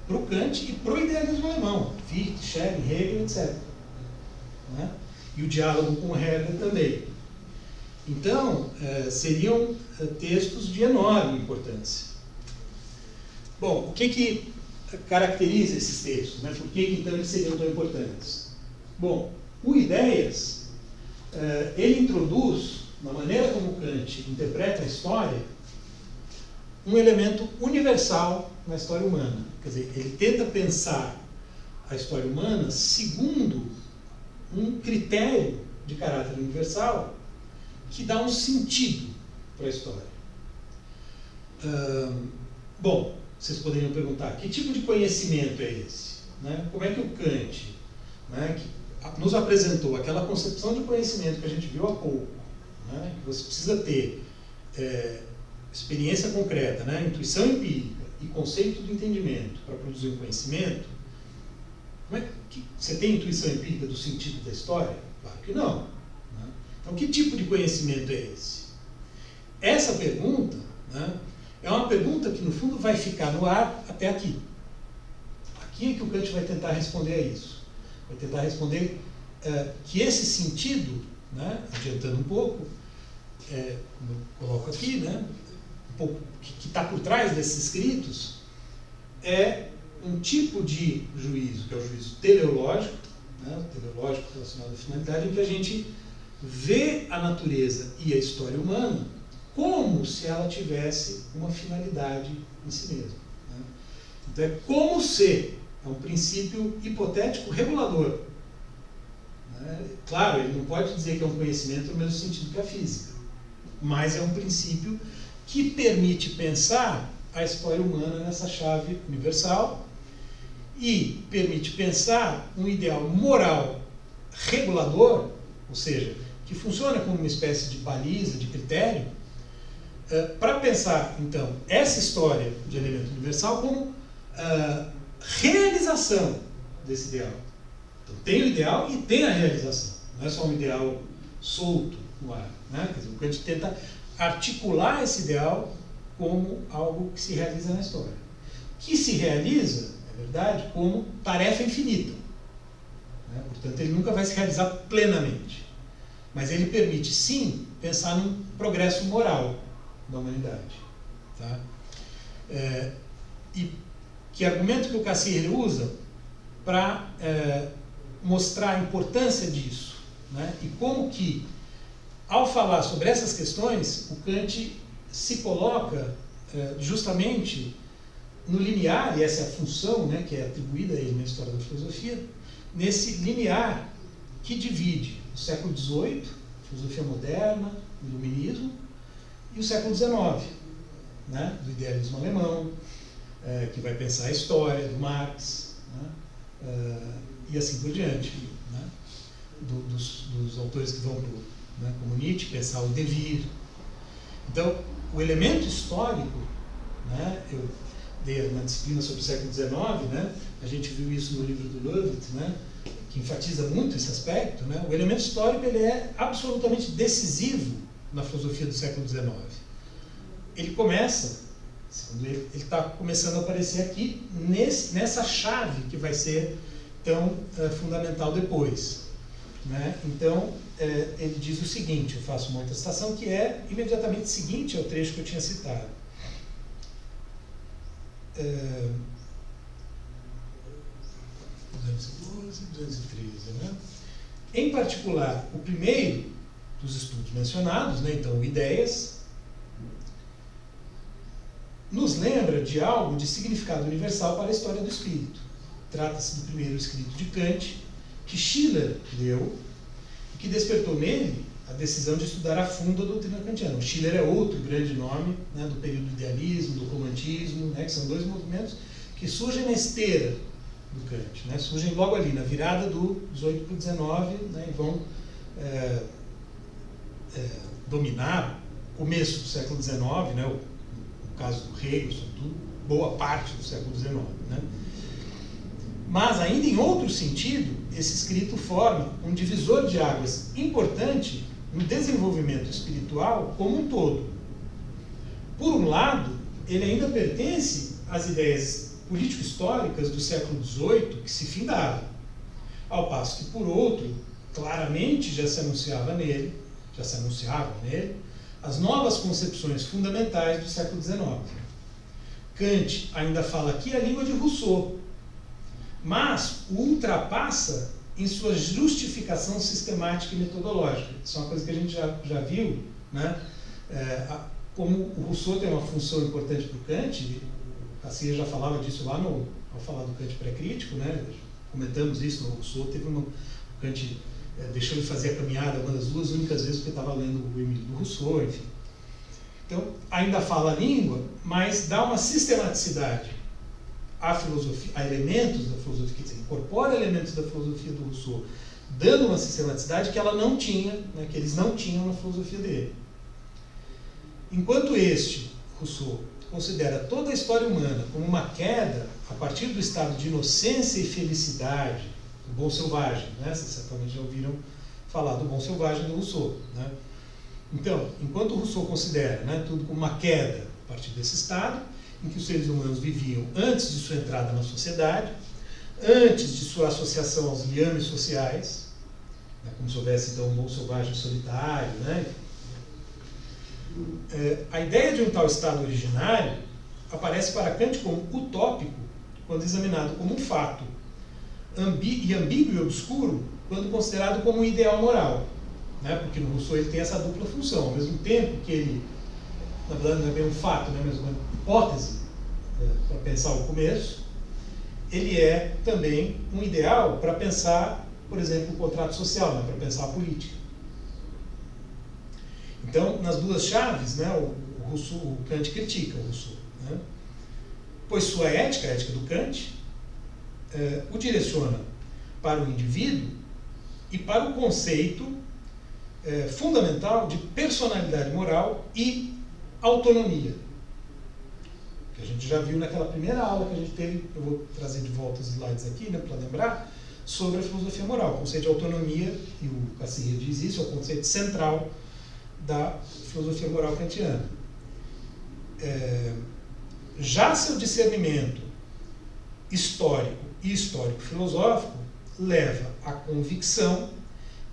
para o Kant e para o idealismo alemão. Fichte, Schelling, Hegel, etc. Né? E o diálogo com Herder também. Então, seriam textos de enorme importância. Bom, o que caracteriza esses textos? Né? Por que então eles seriam tão importantes? Bom, o Ideias, ele introduz, na maneira como Kant interpreta a história, um elemento universal na história humana. Quer dizer, ele tenta pensar a história humana segundo um critério de caráter universal que dá um sentido para a história. Bom, vocês poderiam perguntar, que tipo de conhecimento é esse? Né? Como é que o Kant, né, que nos apresentou aquela concepção de conhecimento que a gente viu há pouco, né, que você precisa ter experiência concreta, né, intuição empírica e conceito do entendimento para produzir um conhecimento? Como é que você tem intuição empírica do sentido da história? Claro que não. Né? Então, que tipo de conhecimento é esse? Essa pergunta, né, é uma pergunta que, no fundo, vai ficar no ar até aqui. Aqui é que o Kant vai tentar responder a isso. Vai tentar responder que esse sentido, né, adiantando um pouco, como eu coloco aqui, né, um pouco que está por trás desses escritos, é um tipo de juízo, que é o juízo teleológico, né, teleológico relacionado à finalidade, em que a gente vê a natureza e a história humana como se ela tivesse uma finalidade em si mesma. Né? Então é como se, é um princípio hipotético regulador. Né? Claro, ele não pode dizer que é um conhecimento no mesmo sentido que a física, mas é um princípio que permite pensar a história humana nessa chave universal e permite pensar um ideal moral regulador, ou seja, que funciona como uma espécie de baliza, de critério, para pensar, então, essa história de elemento universal como realização desse ideal. Então, tem o ideal e tem a realização. Não é só um ideal solto no ar. Né? Quer dizer, o Kant tenta articular esse ideal como algo que se realiza na história. Que se realiza, é verdade, como tarefa infinita. Né? Portanto, ele nunca vai se realizar plenamente. Mas ele permite, sim, pensar num progresso moral da humanidade. Tá? E que argumento que o Cassirer usa para mostrar a importância disso, né? E como que, ao falar sobre essas questões, o Kant se coloca justamente no limiar, e essa é a função, né, que é atribuída a ele na história da filosofia, nesse limiar que divide o século XVIII, filosofia moderna, o iluminismo, e o século XIX, né, do idealismo alemão, que vai pensar a história, do Marx, né, e assim por diante, né, dos autores que vão para, né, como Nietzsche, pensar o devir. Então, o elemento histórico, né, eu dei uma disciplina sobre o século XIX, né, a gente viu isso no livro do Löwit, né, que enfatiza muito esse aspecto, né, o elemento histórico ele é absolutamente decisivo na filosofia do século XIX. Ele começa, ele está começando a aparecer aqui nessa chave que vai ser tão fundamental depois. né? Então, ele diz o seguinte, eu faço uma outra citação que é imediatamente seguinte ao trecho que eu tinha citado. 212, 213, né? Em particular, o primeiro dos estudos mencionados, né, então, Ideias, nos lembra de algo de significado universal para a história do espírito. Trata-se do primeiro escrito de Kant, que Schiller leu, e que despertou nele a decisão de estudar a fundo a doutrina kantiana. O Schiller é outro grande nome, né, do período do idealismo, do romantismo, né, que são dois movimentos que surgem na esteira do Kant, né, surgem logo ali, na virada do 18 para o 19, né, e vão dominar o começo do século XIX, né, no caso do Hegel, sobretudo, boa parte do século XIX. Né. Mas, ainda em outro sentido, esse escrito forma um divisor de águas importante no desenvolvimento espiritual como um todo. Por um lado, ele ainda pertence às ideias político-históricas do século XVIII que se findavam, ao passo que, por outro, claramente já se anunciavam nele as novas concepções fundamentais do século XIX. Kant ainda fala aqui a língua de Rousseau, mas o ultrapassa em sua justificação sistemática e metodológica. Isso é uma coisa que a gente já viu, né? Como o Rousseau tem uma função importante para o Kant, a Cia já falava disso lá ao falar do Kant pré-crítico, né? Comentamos isso no Rousseau, o Kant deixou de fazer a caminhada uma das duas únicas vezes porque estava lendo o Emile do Rousseau, enfim. Então, ainda fala a língua, mas dá uma sistematicidade à filosofia, a elementos da filosofia, quer dizer, incorpora elementos da filosofia do Rousseau, dando uma sistematicidade que ela não tinha, né, que eles não tinham na filosofia dele. Enquanto Rousseau, considera toda a história humana como uma queda a partir do estado de inocência e felicidade do bom selvagem, né? Vocês certamente já ouviram falar do bom selvagem do Rousseau, né? Então, enquanto Rousseau considera, né, tudo como uma queda a partir desse estado, em que os seres humanos viviam antes de sua entrada na sociedade, antes de sua associação aos liames sociais, né, como se houvesse então um bom selvagem solitário, né? A ideia de um tal estado originário aparece para Kant como utópico quando examinado como um fato, e ambíguo e obscuro quando considerado como um ideal moral, né? Porque no Rousseau ele tem essa dupla função, ao mesmo tempo que ele, na verdade não é bem um fato, né, mas uma hipótese para pensar o começo, ele é também um ideal para pensar, por exemplo, o contrato social, né, para pensar a política. Então, nas duas chaves, né, o Kant critica o Rousseau, né, pois sua ética, a ética do Kant, o direciona para o indivíduo e para o conceito fundamental de personalidade moral e autonomia, que a gente já viu naquela primeira aula que a gente teve. Eu vou trazer de volta os slides aqui, né, para lembrar, sobre a filosofia moral. O conceito de autonomia, e o Cassirer diz isso, é o conceito central da filosofia moral kantiana. Já seu discernimento histórico e histórico-filosófico leva à convicção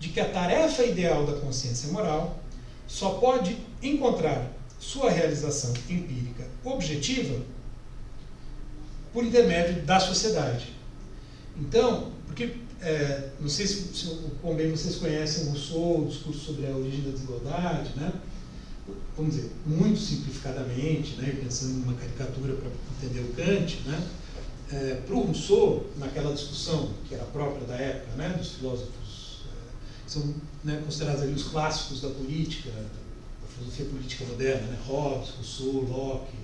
de que a tarefa ideal da consciência moral só pode encontrar sua realização empírica objetiva por intermédio da sociedade. Então, porque, não sei se como bem vocês conhecem Rousseau, o discurso sobre a origem da desigualdade, né? Vamos dizer, muito simplificadamente, né, pensando em uma caricatura para entender o Kant, né? Para o Rousseau, naquela discussão que era própria da época, né, dos filósofos, são, né, considerados ali os clássicos da política, da filosofia política moderna, né, Hobbes, Rousseau, Locke.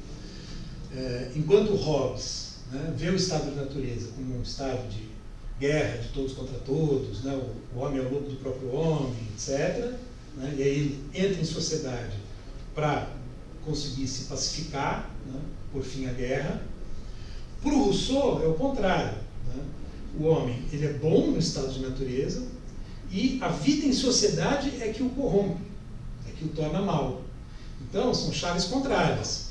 Enquanto Hobbes, né, vê o estado da natureza como um estado de guerra de todos contra todos, né, o homem é o lobo do próprio homem, etc., né, e aí ele entra em sociedade para conseguir se pacificar, né, por fim a guerra. Para o Rousseau é o contrário, né? O homem ele é bom no estado de natureza e a vida em sociedade é que o corrompe, é que o torna mal. Então são chaves contrárias.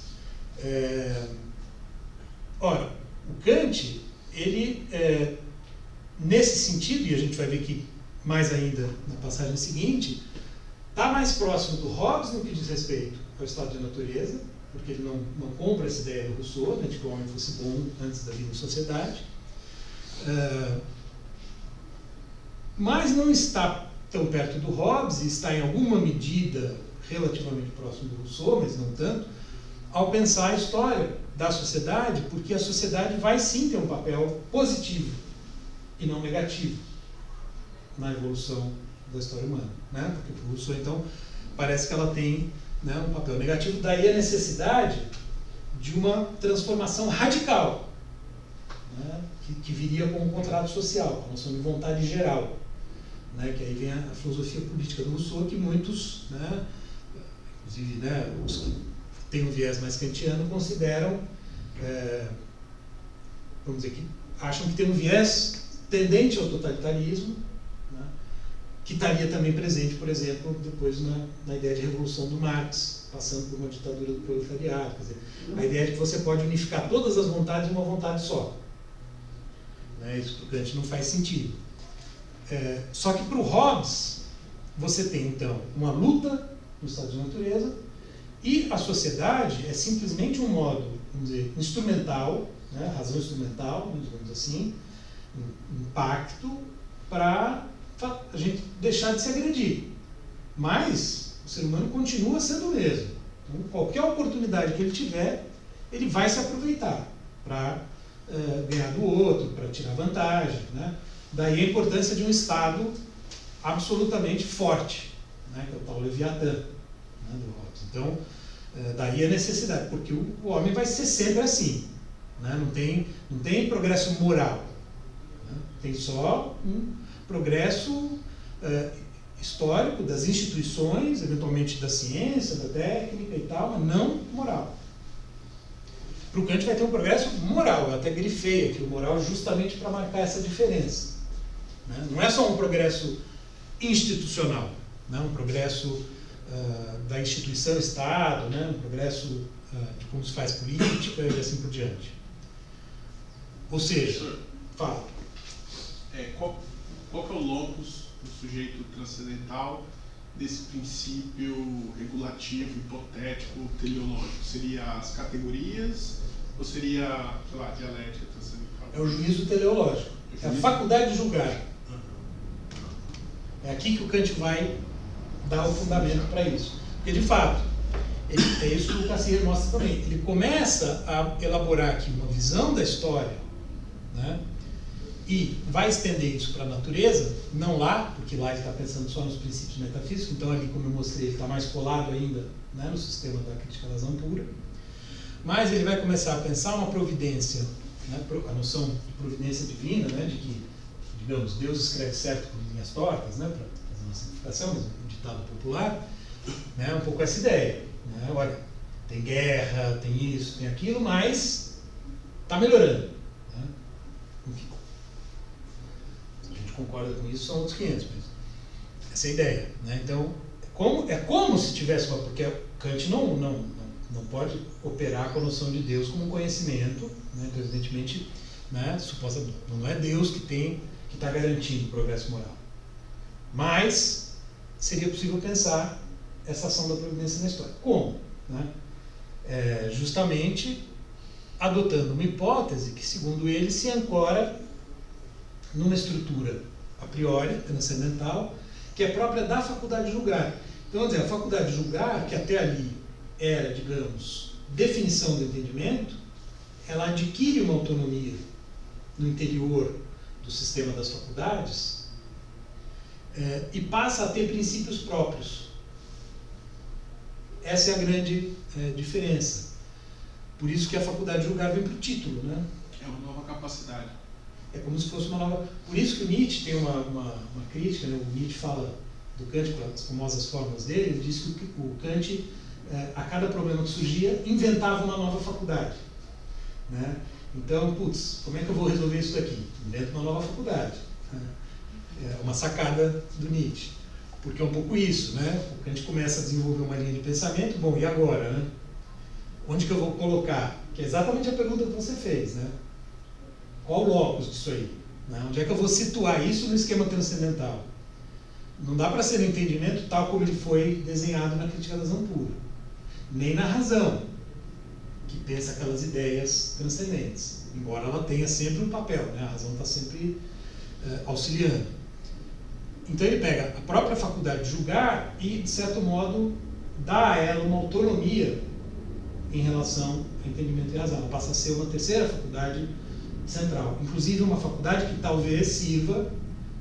Ora, o Kant, ele, nesse sentido, e a gente vai ver que mais ainda na passagem seguinte, está mais próximo do Hobbes no que diz respeito ao estado de natureza, porque ele não compra essa ideia do Rousseau, né, de que o homem fosse bom antes da vida em sociedade, mas não está tão perto do Hobbes, e está em alguma medida relativamente próximo do Rousseau, mas não tanto, ao pensar a história da sociedade, porque a sociedade vai sim ter um papel positivo e não negativo na evolução da história humana, né? Porque para o Rousseau, então, parece que ela tem, né, um papel negativo, daí a necessidade de uma transformação radical, né, que viria com um contrato social, a noção de vontade geral, né, que aí vem a filosofia política do Rousseau, que muitos, né, inclusive, né, os que têm um viés mais kantiano, consideram, vamos dizer, que acham que tem um viés tendente ao totalitarismo, né, que estaria também presente, por exemplo, depois na ideia de revolução do Marx, passando por uma ditadura do proletariado, quer dizer, a ideia de que você pode unificar todas as vontades em uma vontade só. Né, isso para o Kant não faz sentido. Só que para o Hobbes, você tem então uma luta no estado de natureza, e a sociedade é simplesmente um modo, vamos dizer, instrumental, né, razão instrumental, digamos assim, um pacto para a gente deixar de se agredir. Mas o ser humano continua sendo o mesmo. Então, qualquer oportunidade que ele tiver, ele vai se aproveitar para ganhar do outro, para tirar vantagem, né? Daí a importância de um Estado absolutamente forte, né, que é o tal Leviatã, né, do Hobbes. Então, daí a necessidade, porque o homem vai ser sempre assim, né, não tem progresso moral, né, tem só um progresso histórico das instituições, eventualmente da ciência, da técnica e tal, mas não moral. Para o Kant vai ter um progresso moral, eu até grifei aqui o moral justamente para marcar essa diferença. Né? Não é só um progresso institucional, né? Um progresso da instituição Estado, né? Um progresso de como se faz política e assim por diante. Ou seja, fala.
Qual que é o locus do sujeito transcendental desse princípio regulativo, hipotético, teleológico? Seria as categorias ou seria, sei lá, a dialética transcendental?
É o juízo teleológico. É a faculdade de julgar. É aqui que o Kant vai dar o fundamento para isso. Porque, de fato, é isso que o Cassirer mostra também. Ele começa a elaborar aqui uma visão da história, né? E vai estender isso para a natureza, não lá, porque lá ele está pensando só nos princípios metafísicos, então ali, como eu mostrei, ele está mais colado ainda, né, no sistema da crítica da razão pura. Mas ele vai começar a pensar uma providência, né, a noção de providência divina, né, de que, digamos, Deus escreve certo por linhas tortas, né, para fazer uma simplificação, mas um ditado popular, né, um pouco essa ideia. Né, olha, tem guerra, tem isso, tem aquilo, mas está melhorando. Né, enfim. Concorda com isso, são outros 500, mas essa é a ideia. Né? Então, é como se tivesse uma... Porque Kant não pode operar com a noção de Deus como um conhecimento, né? Então, evidentemente, né, supostamente, não é Deus que está garantindo o progresso moral. Mas seria possível pensar essa ação da providência na história. Como? Né? Justamente adotando uma hipótese que, segundo ele, se ancora numa estrutura a priori, transcendental, que é própria da faculdade de julgar. Então, vamos dizer, a faculdade de julgar, que até ali era, digamos, definição do entendimento, ela adquire uma autonomia no interior do sistema das faculdades e passa a ter princípios próprios. Essa é a grande diferença. Por isso que a faculdade de julgar vem para o título, né?
É uma nova capacidade.
É como se fosse uma nova... Por isso que o Nietzsche tem uma crítica, né? O Nietzsche fala do Kant com as famosas formas dele, ele diz que o Kant, a cada problema que surgia, inventava uma nova faculdade. Né? Então, como é que eu vou resolver isso daqui? Invento uma nova faculdade. É uma sacada do Nietzsche. Porque é um pouco isso, né? O Kant começa a desenvolver uma linha de pensamento, bom, e agora, né? Onde que eu vou colocar? Que é exatamente a pergunta que você fez, né? Qual o locus disso aí? Né? Onde é que eu vou situar isso no esquema transcendental? Não dá para ser um entendimento tal como ele foi desenhado na Crítica da Razão Pura. Nem na razão, que pensa aquelas ideias transcendentes. Embora ela tenha sempre um papel, né? A razão está sempre auxiliando. Então ele pega a própria faculdade de julgar e, de certo modo, dá a ela uma autonomia em relação ao entendimento e razão. Ela passa a ser uma terceira faculdade central. Inclusive uma faculdade que talvez sirva,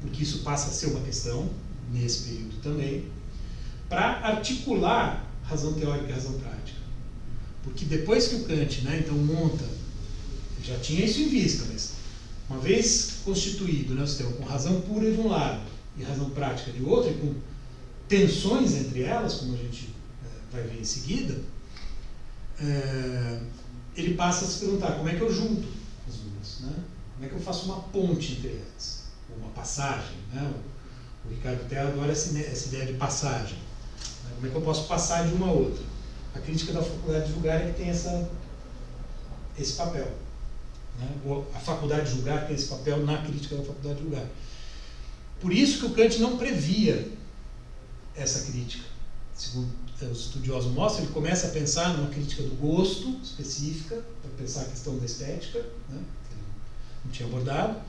porque isso passa a ser uma questão, nesse período também, para articular razão teórica e razão prática. Porque depois que o Kant, né, então monta, ele já tinha isso em vista, mas uma vez constituído, né, o sistema com razão pura de um lado e razão prática de outro, e com tensões entre elas, como a gente vai ver em seguida, ele passa a se perguntar como é que eu junto as duas, né? Como é que eu faço uma ponte entre elas, uma passagem, né? O Ricardo Terra adora essa ideia de passagem, né? Como é que eu posso passar de uma a outra? A crítica da faculdade de julgar é que tem esse papel, né? A faculdade de julgar tem esse papel na crítica da faculdade de julgar. Por isso que o Kant não previa essa crítica. Segundo os estudiosos mostram, ele começa a pensar numa crítica do gosto específica, para pensar a questão da estética, né, que ele não tinha abordado,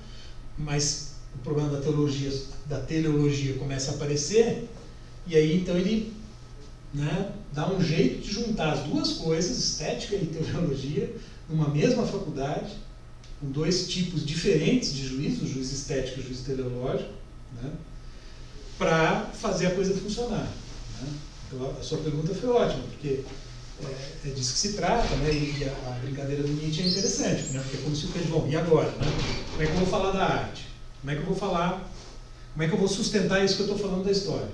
mas o problema da teleologia começa a aparecer, e aí então ele, né, dá um jeito de juntar as duas coisas, estética e teleologia, numa mesma faculdade, com dois tipos diferentes de juízo, o juízo estético e o juízo teleológico, né, para fazer a coisa funcionar. Né? Então, a sua pergunta foi ótima, porque é disso que se trata, né? E a brincadeira do Nietzsche é interessante, né? Porque é como se o Kant, bom, e agora? Né? Como é que eu vou falar da arte? Como é que eu vou falar, como é que eu vou sustentar isso que eu estou falando da história?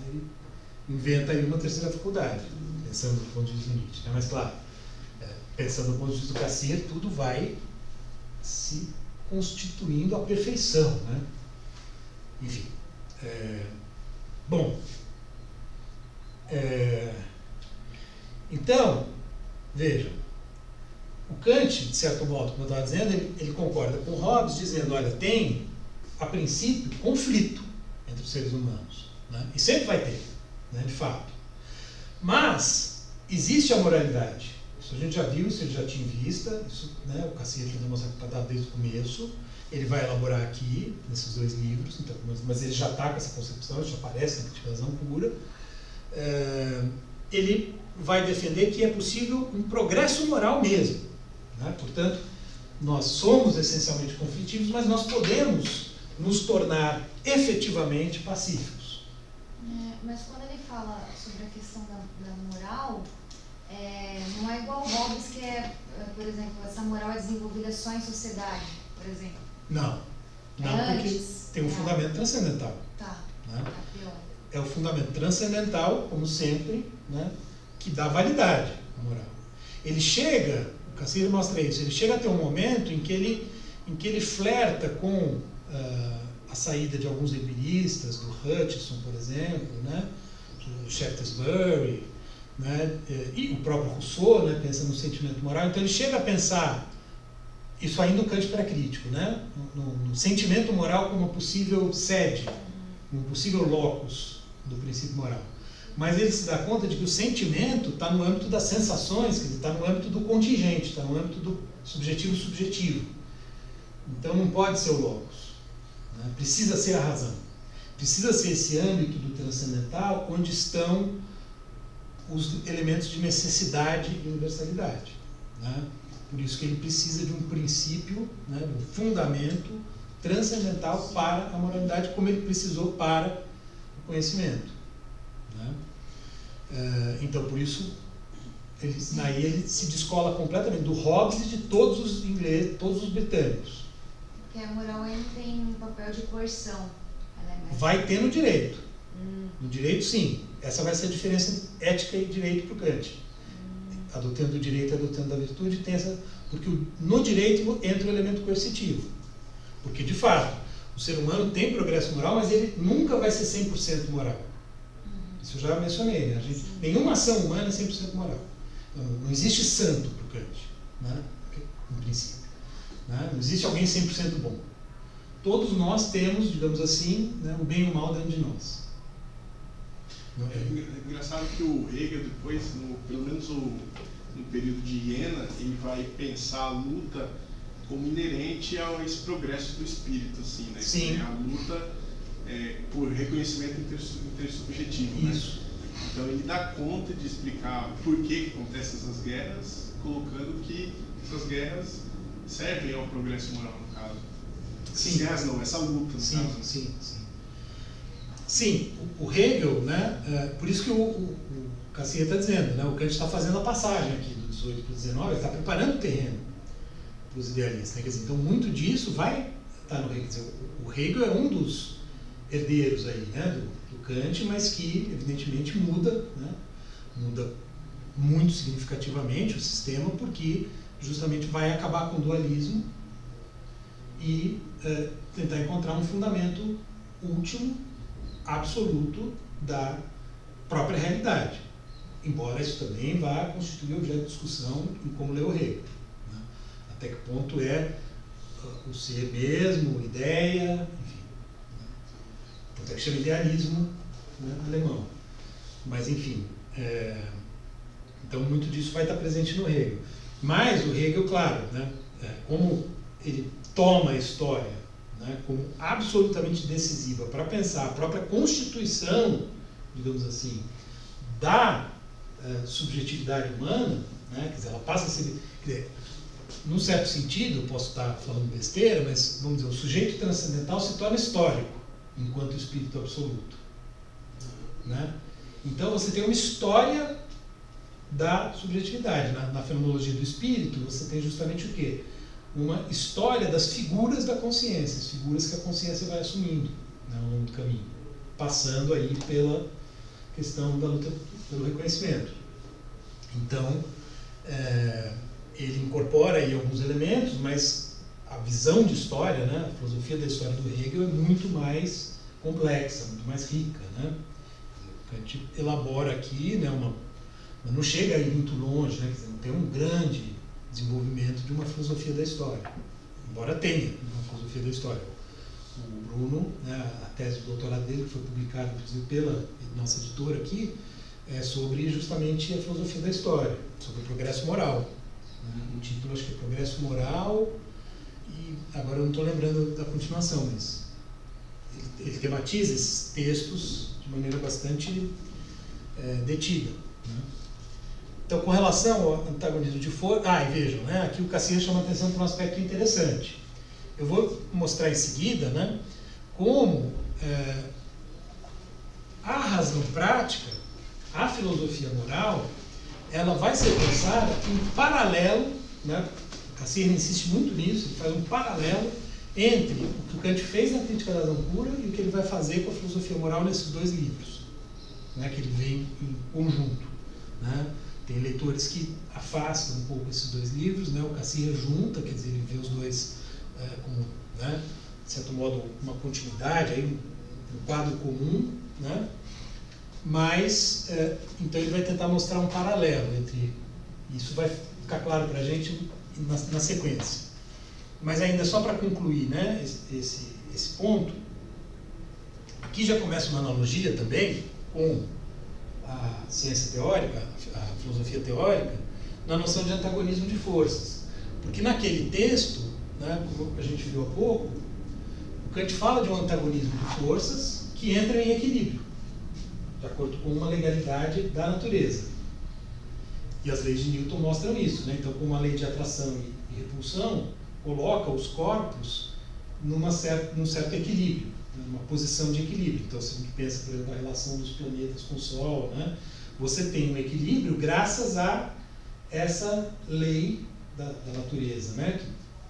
Ele inventa aí uma terceira faculdade, pensando do ponto de vista do Nietzsche. Né? Mas, claro, pensando do ponto de vista do Cassirer, tudo vai se constituindo à perfeição, né? Enfim. Bom, então, vejam, o Kant, de certo modo, como eu estava dizendo, ele concorda com Hobbes, dizendo, olha, tem, a princípio, conflito entre os seres humanos, né? E sempre vai ter, né, de fato. Mas existe a moralidade. Isso a gente já viu, isso ele já tinha em vista, isso, né, o Cassirer já demonstrou que está dado desde o começo. Ele vai elaborar aqui, nesses dois livros, então, mas ele já está com essa concepção, já aparece na Crítica da Razão Pura. Ele vai defender que é possível um progresso moral mesmo, né? Portanto, nós somos essencialmente conflitivos, mas nós podemos nos tornar efetivamente pacíficos.
Mas quando ele fala sobre a questão da moral, não é igual Hobbes, que por exemplo, essa moral é desenvolvida só em sociedade, por exemplo.
Não, porque tem um fundamento transcendental.
Tá.
Né? É o fundamento transcendental, como sempre, né, que dá validade à moral. Ele chega, o Cassirer mostra isso, ele chega a ter um momento em que ele flerta com a saída de alguns empiristas, do Hutcheson, por exemplo, né, do Shaftesbury, né, e o próprio Rousseau, né, pensa no sentimento moral. Então ele chega a pensar isso ainda no Kant pré-crítico, né? No sentimento moral como uma possível sede, um possível locus do princípio moral. Mas ele se dá conta de que o sentimento está no âmbito das sensações, quer dizer, está no âmbito do contingente, está no âmbito do subjetivo-subjetivo. Então não pode ser o locus, né? Precisa ser a razão. Precisa ser esse âmbito do transcendental onde estão os elementos de necessidade e universalidade, né? Por isso que ele precisa de um princípio, né, um fundamento transcendental para a moralidade, como ele precisou para o conhecimento. Né? Então, por isso, ele se descola completamente do Hobbes e de todos os ingleses, todos os britânicos.
Porque a moral ainda tem um papel de coerção.
Vai ter no direito. No direito, sim. Essa vai ser a diferença entre ética e direito para o Kant. Adotando o direito e adotando a virtude, tem porque no direito entra o elemento coercitivo. Porque, de fato, o ser humano tem progresso moral, mas ele nunca vai ser 100% moral. Isso eu já mencionei, né? Nenhuma ação humana é 100% moral. Não existe santo para o Kant, né? Em princípio. Né? Não existe alguém 100% bom. todos nós temos, digamos assim, né, o bem e o mal dentro de nós.
É engraçado que o Hegel depois, pelo menos no período de Iena, ele vai pensar a luta como inerente a esse progresso do espírito, assim, né?
Sim.
Que é a luta por reconhecimento intersubjetivo, né?
Isso.
Então ele dá conta de explicar por que acontecem essas guerras, colocando que essas guerras servem ao progresso moral, no caso.
Sim.
Guerras não, essa luta, no
Sim,
caso.
sim, sim. Sim, o Hegel, né, por isso que o Cassirer está dizendo, né, o Kant está fazendo a passagem aqui do 18 para o 19, ele está preparando o terreno para os idealistas. Né, quer dizer, então muito disso vai estar no Hegel. Quer dizer, o Hegel é um dos herdeiros aí, né, do Kant, mas que evidentemente muda, né, muda muito significativamente o sistema, porque justamente vai acabar com o dualismo e tentar encontrar um fundamento último, absoluto da própria realidade. Embora isso também vá constituir objeto de discussão em como ler o Hegel. Né? Até que ponto é o ser mesmo, ideia, enfim. Tanto é que chama idealismo, né, alemão. Mas, enfim, então muito disso vai estar presente no Hegel. Mas o Hegel, claro, né, como ele toma a história, né, como absolutamente decisiva para pensar a própria constituição, digamos assim, da subjetividade humana, né, quer dizer, ela passa a ser, quer dizer, num certo sentido, eu posso estar falando besteira, mas vamos dizer, o sujeito transcendental se torna histórico enquanto espírito absoluto, né? Então você tem uma história da subjetividade. Na fenomenologia do espírito, você tem justamente o quê? Uma história das figuras da consciência, as figuras que a consciência vai assumindo, né, ao longo do caminho, passando aí pela questão da luta pelo reconhecimento. Então, ele incorpora aí alguns elementos, mas a visão de história, né, a filosofia da história do Hegel é muito mais complexa, muito mais rica, né? A gente elabora aqui, né, mas não chega aí muito longe, né, quer dizer, não tem um grande desenvolvimento de uma filosofia da história, embora tenha uma filosofia da história. O Bruno, né, a tese de doutorado dele, que foi publicada inclusive pela nossa editora aqui, é sobre justamente a filosofia da história, sobre o progresso moral. Né? O título acho que é Progresso Moral, e agora eu não estou lembrando da continuação, mas ele tematiza esses textos de maneira bastante detida. Né? Então, com relação ao antagonismo de força... e vejam, né, aqui o Cassirer chama a atenção para um aspecto interessante. Eu vou mostrar em seguida, né, como a razão prática, a filosofia moral, ela vai ser pensada em paralelo, né, o Cassirer insiste muito nisso, ele faz um paralelo entre o que o Kant fez na Crítica da Razão Pura e o que ele vai fazer com a filosofia moral nesses dois livros, né, que ele vem em conjunto. Né? Tem leitores que afastam um pouco esses dois livros, né? O Cassirer junta, quer dizer, ele vê os dois como, né, de certo modo, uma continuidade, aí, um quadro comum, né? Mas, então ele vai tentar mostrar um paralelo entre... Isso vai ficar claro para a gente na sequência. Mas ainda só para concluir, né, esse ponto, aqui já começa uma analogia também com a ciência teórica, a filosofia teórica, na noção de antagonismo de forças. Porque naquele texto, né, como a gente viu há pouco, o Kant fala de um antagonismo de forças que entram em equilíbrio, de acordo com uma legalidade da natureza. E as leis de Newton mostram isso, né? Então, como a lei de atração e repulsão coloca os corpos num certo equilíbrio, numa posição de equilíbrio. Então, se a gente pensa, por exemplo, na relação dos planetas com o Sol, né? Você tem um equilíbrio graças a essa lei da natureza, né? Que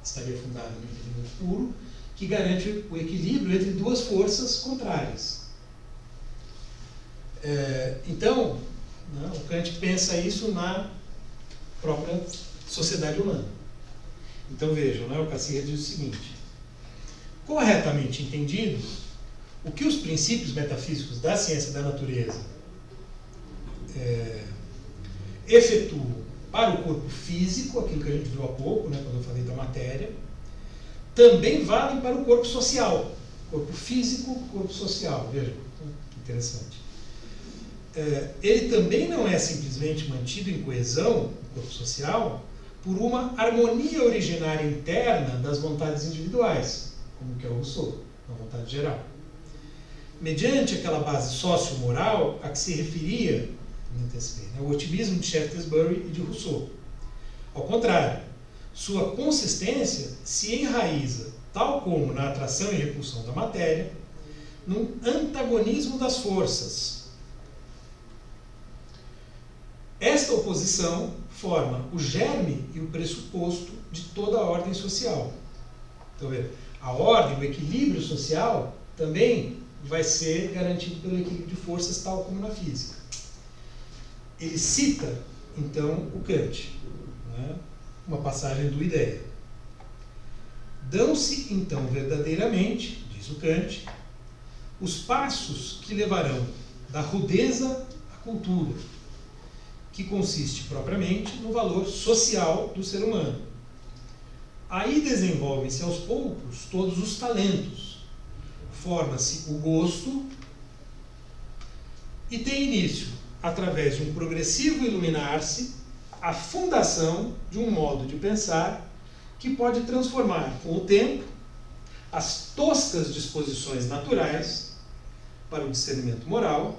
estaria fundada no entendimento puro, que garante o equilíbrio entre duas forças contrárias. Então, né, o Kant pensa isso na própria sociedade humana. Então vejam, né, o Cassirer diz o seguinte: corretamente entendido, o que os princípios metafísicos da ciência da natureza efetuam para o corpo físico, aquilo que a gente viu há pouco, né, quando eu falei da matéria, também valem para o corpo social. Corpo físico, corpo social. Veja, que interessante. Ele também não é simplesmente mantido em coesão, o corpo social, por uma harmonia originária interna das vontades individuais, como que é o Rousseau, a vontade geral. Mediante aquela base sociomoral a que se referia, o otimismo de Shaftesbury e de Rousseau. Ao contrário, sua consistência se enraiza, tal como na atração e repulsão da matéria, num antagonismo das forças. Esta oposição forma o germe e o pressuposto de toda a ordem social. Então, a ordem, o equilíbrio social, também vai ser garantido pelo equilíbrio de forças, tal como na física. Ele cita, então, o Kant, né? Uma passagem do Ideia. Dão-se, então, verdadeiramente, diz o Kant, os passos que levarão da rudeza à cultura, que consiste propriamente no valor social do ser humano. Aí desenvolvem-se aos poucos todos os talentos, forma-se o gosto e tem início, através de um progressivo iluminar-se, a fundação de um modo de pensar que pode transformar, com o tempo, as toscas disposições naturais para o discernimento moral,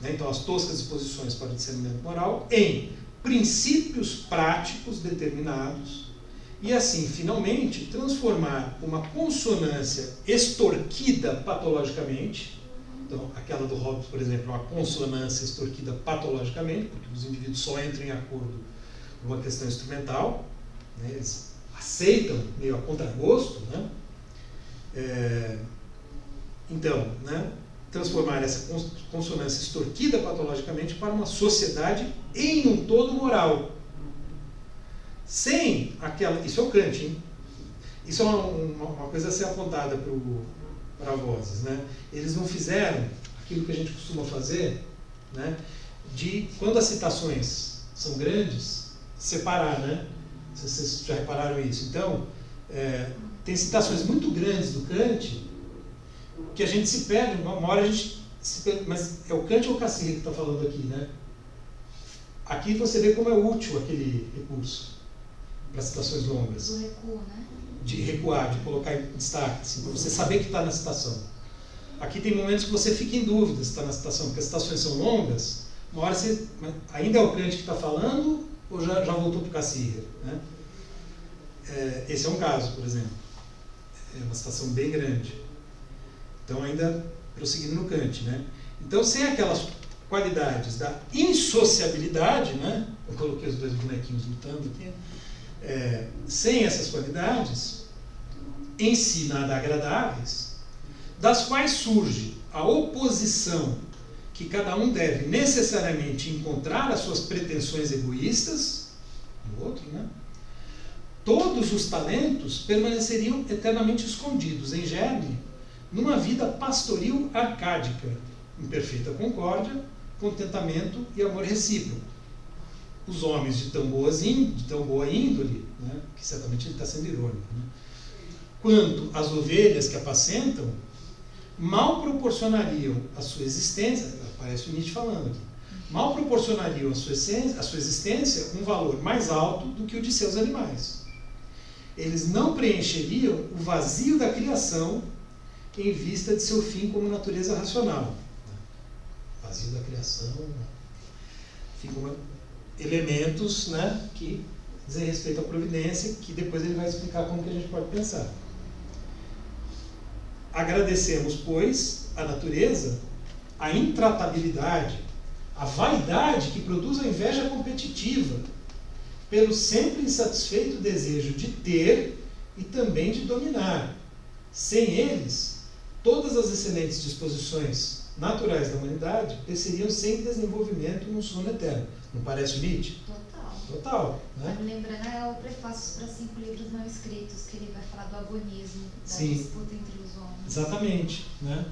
né? Então, as toscas disposições para o discernimento moral, em princípios práticos determinados, e assim, finalmente, transformar uma consonância extorquida patologicamente. Então, aquela do Hobbes, por exemplo, é uma consonância extorquida patologicamente, porque os indivíduos só entram em acordo por uma questão instrumental, né? Eles aceitam meio a contragosto, né? Então, né? Transformar essa consonância extorquida patologicamente para uma sociedade em um todo moral. Sem aquela... Isso é o Kant, hein? Isso é uma coisa a ser apontada para Vozes, né? Eles não fizeram aquilo que a gente costuma fazer, né? De, quando as citações são grandes, separar, né? Vocês já repararam isso? Então, tem citações muito grandes do Kant que a gente se perde, uma hora a gente se perde, mas é o Kant ou o Cassirer que está falando aqui, né? Aqui você vê como é útil aquele recurso para citações longas.
Do recuo, né?
De recuar, de colocar em destaque, assim, para você saber que está na citação. Aqui tem momentos que você fica em dúvida se está na citação, porque as citações são longas, uma hora você... Ainda é o Kant que está falando ou já voltou para o Cassirer, né? Esse é um caso, por exemplo. É uma citação bem grande. Então, ainda prosseguindo no Kant, né? Então, sem aquelas qualidades da insociabilidade, né? Eu coloquei os dois bonequinhos lutando aqui. Sem essas qualidades, em si nada agradáveis, das quais surge a oposição que cada um deve necessariamente encontrar às suas pretensões egoístas, no outro, né? Todos os talentos permaneceriam eternamente escondidos em germe, numa vida pastoril arcádica, em perfeita concórdia, contentamento e amor recíproco. Os homens de tão boa índole, né, que certamente ele está sendo irônico, né, quanto as ovelhas que apacentam, mal proporcionariam a sua existência, aparece o Nietzsche falando aqui, mal proporcionariam a sua existência um valor mais alto do que o de seus animais. Eles não preencheriam o vazio da criação em vista de seu fim como natureza racional. Vazio da criação, fim como elementos, né, que dizem respeito à providência, que depois ele vai explicar como que a gente pode pensar. Agradecemos, pois, à natureza a intratabilidade, a vaidade que produz a inveja competitiva, pelo sempre insatisfeito desejo de ter e também de dominar. Sem eles, todas as excelentes disposições naturais da humanidade pereceríam sem desenvolvimento num sono eterno. Não parece o Nietzsche?
Total.
Total, né?
Lembrando, é o prefácio para 5 livros não escritos, que ele vai falar do agonismo, da
Sim.
disputa entre os homens.
Exatamente, né?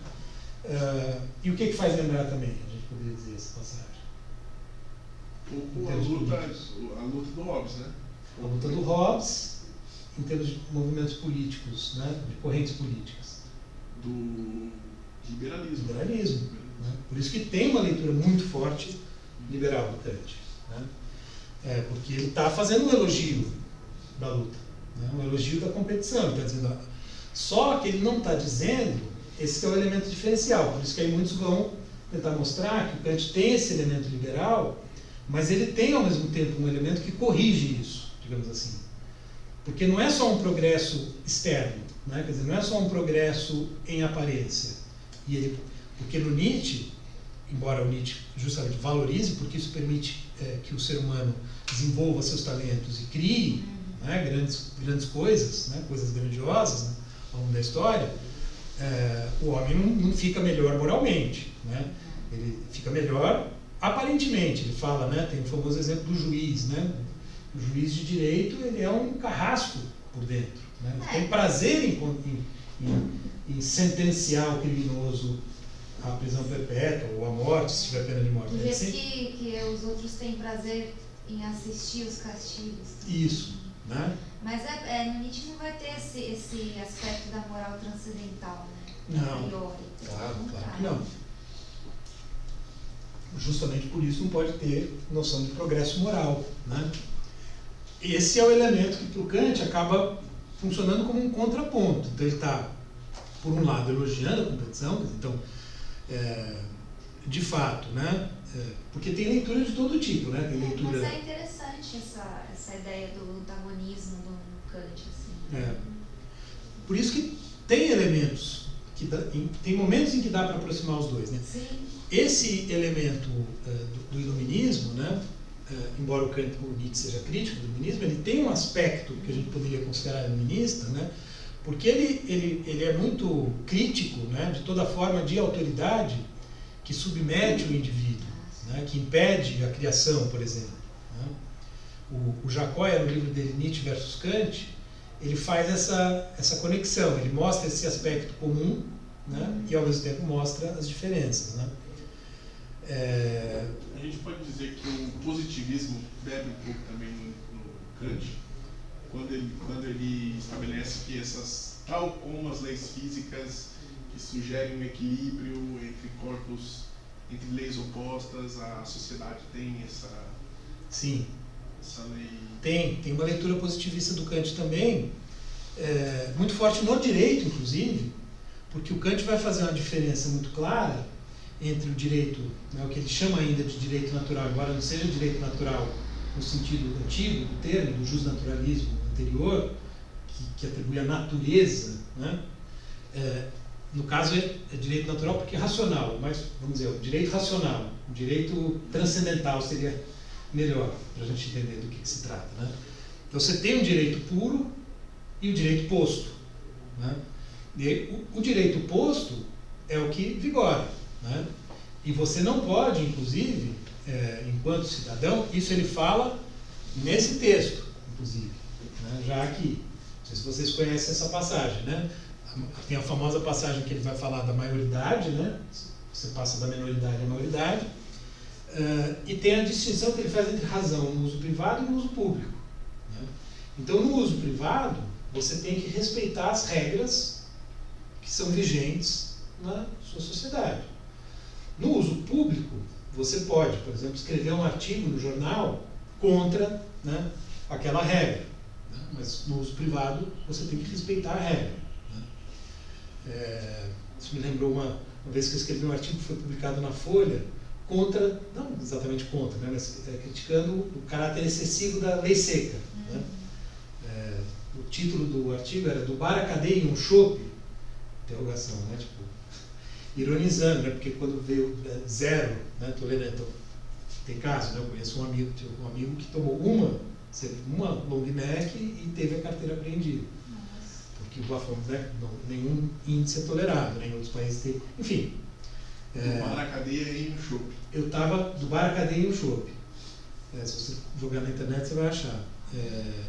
E o que faz lembrar também, a gente poderia dizer essa passagem?
A luta do Hobbes, né?
A luta do Hobbes em termos de movimentos políticos, né, de correntes políticas?
Do liberalismo.
Liberalismo. Né? Por isso que tem uma leitura muito forte liberal do Kant. Né? Porque ele está fazendo um elogio da luta, né? Um elogio da competição. Ele está dizendo, só que ele não está dizendo esse que é o elemento diferencial. Por isso que aí muitos vão tentar mostrar que o Kant tem esse elemento liberal, mas ele tem ao mesmo tempo um elemento que corrige isso, digamos assim. Porque não é só um progresso externo, né? Quer dizer, não é só um progresso em aparência. Porque no Nietzsche, embora o Nietzsche justamente valorize, porque isso permite que o ser humano desenvolva seus talentos e crie, né, grandes coisas, né, coisas grandiosas, né, ao longo da história, o homem não fica melhor moralmente. Né? Ele fica melhor aparentemente. Ele fala, né, tem o famoso exemplo do juiz. Né? O juiz de direito, ele é um carrasco por dentro. Né? Ele tem prazer em sentenciar o criminoso à prisão perpétua ou à morte, se tiver pena de morte.
Do jeito que os outros têm prazer em assistir os castigos.
Isso. Né?
Mas no Nietzsche não vai ter esse aspecto da moral transcendental, né?
Não. Claro que não. Justamente por isso não pode ter noção de progresso moral. Né? Esse é o elemento que para o Kant acaba funcionando como um contraponto. Então ele está, por um lado, elogiando a competição, então, de fato, né? Porque tem leitura de todo tipo, né? Tem leitura...
Mas é interessante essa ideia do antagonismo do Kant, assim.
Por isso que tem elementos, tem momentos em que dá para aproximar os dois, né?
Sim.
Esse elemento do iluminismo, né? Embora o Nietzsche seja crítico do iluminismo, ele tem um aspecto que a gente poderia considerar iluminista, né? Porque ele é muito crítico, né? De toda forma de autoridade que submete o indivíduo, né? Que impede a criação, por exemplo. Né? O Jacóia, no livro dele, Nietzsche versus Kant, ele faz essa conexão, ele mostra esse aspecto comum, né? E ao mesmo tempo mostra as diferenças. Né?
A gente pode dizer que o positivismo bebe um pouco também no Kant, quando ele estabelece que tal como as leis físicas que sugerem um equilíbrio entre corpos, entre leis opostas, a sociedade tem essa lei.
Tem uma leitura positivista do Kant também, muito forte no direito, inclusive, porque o Kant vai fazer uma diferença muito clara entre o direito, né, o que ele chama ainda de direito natural, embora não seja direito natural no sentido antigo do termo, do justnaturalismo anterior, que atribui a natureza, né? No caso é direito natural porque é racional, mas vamos dizer, o direito racional, o direito transcendental seria melhor para a gente entender do que se trata. Né? Então você tem um direito puro e o direito posto. Né? E o direito posto é o que vigora. Né? E você não pode, inclusive, enquanto cidadão, isso ele fala nesse texto, inclusive, né? Já aqui. Não sei se vocês conhecem essa passagem, né? Tem a famosa passagem que ele vai falar da maioridade, né? Você passa da minoridade à maioridade, e tem a distinção que ele faz entre razão no uso privado e no uso público. Né? Então, no uso privado, você tem que respeitar as regras que são vigentes na sua sociedade. No uso público, você pode, por exemplo, escrever um artigo no jornal contra, né, aquela regra. Né? Mas no uso privado, você tem que respeitar a regra. Né? Isso me lembrou uma vez que eu escrevi um artigo que foi publicado na Folha contra, não exatamente contra, né, mas criticando o caráter excessivo da lei seca. Né? O título do artigo era "Do bar à cadeia em um chope?", interrogação, né? Tipo, ironizando, né? Porque quando veio zero, né, tolerante, tem caso, né? Eu conheço um amigo que tomou uma long neck e teve a carteira apreendida. Porque né, nenhum índice é tolerado, né? Em outros países tem. Enfim.
Do bar à cadeia e um chope.
Eu estava do bar à cadeia e um chope. Se você jogar na internet, você vai achar.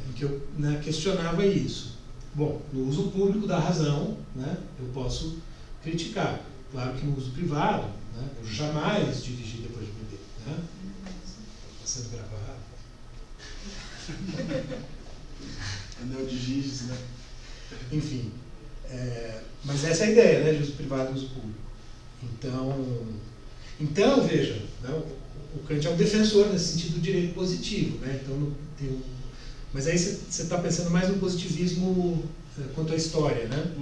Em que eu, né, questionava isso. Bom, no uso público da razão, né, eu posso criticar. Claro que no uso privado, né, eu jamais dirigi depois de beber. Né? Está sendo gravado.
Anel de Giges, né?
Enfim, mas essa é a ideia, né, de uso privado e uso público. Então veja, né, o Kant é um defensor nesse sentido do direito positivo, né? Então mas aí você está pensando mais no positivismo quanto à história, né?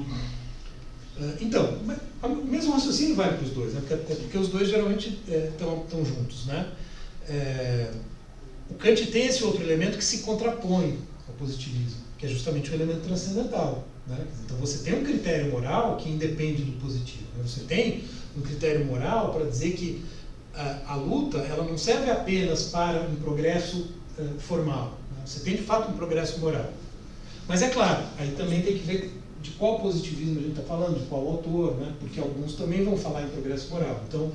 Então, o mesmo raciocínio vale para os dois, né? Porque os dois geralmente estão juntos, né? O Kant tem esse outro elemento que se contrapõe ao positivismo, que é justamente o elemento transcendental, né? Então você tem um critério moral que independe do positivo, né? Você tem um critério moral para dizer que a luta ela não serve apenas para um progresso formal, né? Você tem de fato um progresso moral. Mas é claro, aí também tem que ver de qual positivismo a gente está falando, de qual autor, né? Porque alguns também vão falar em progresso moral. Então,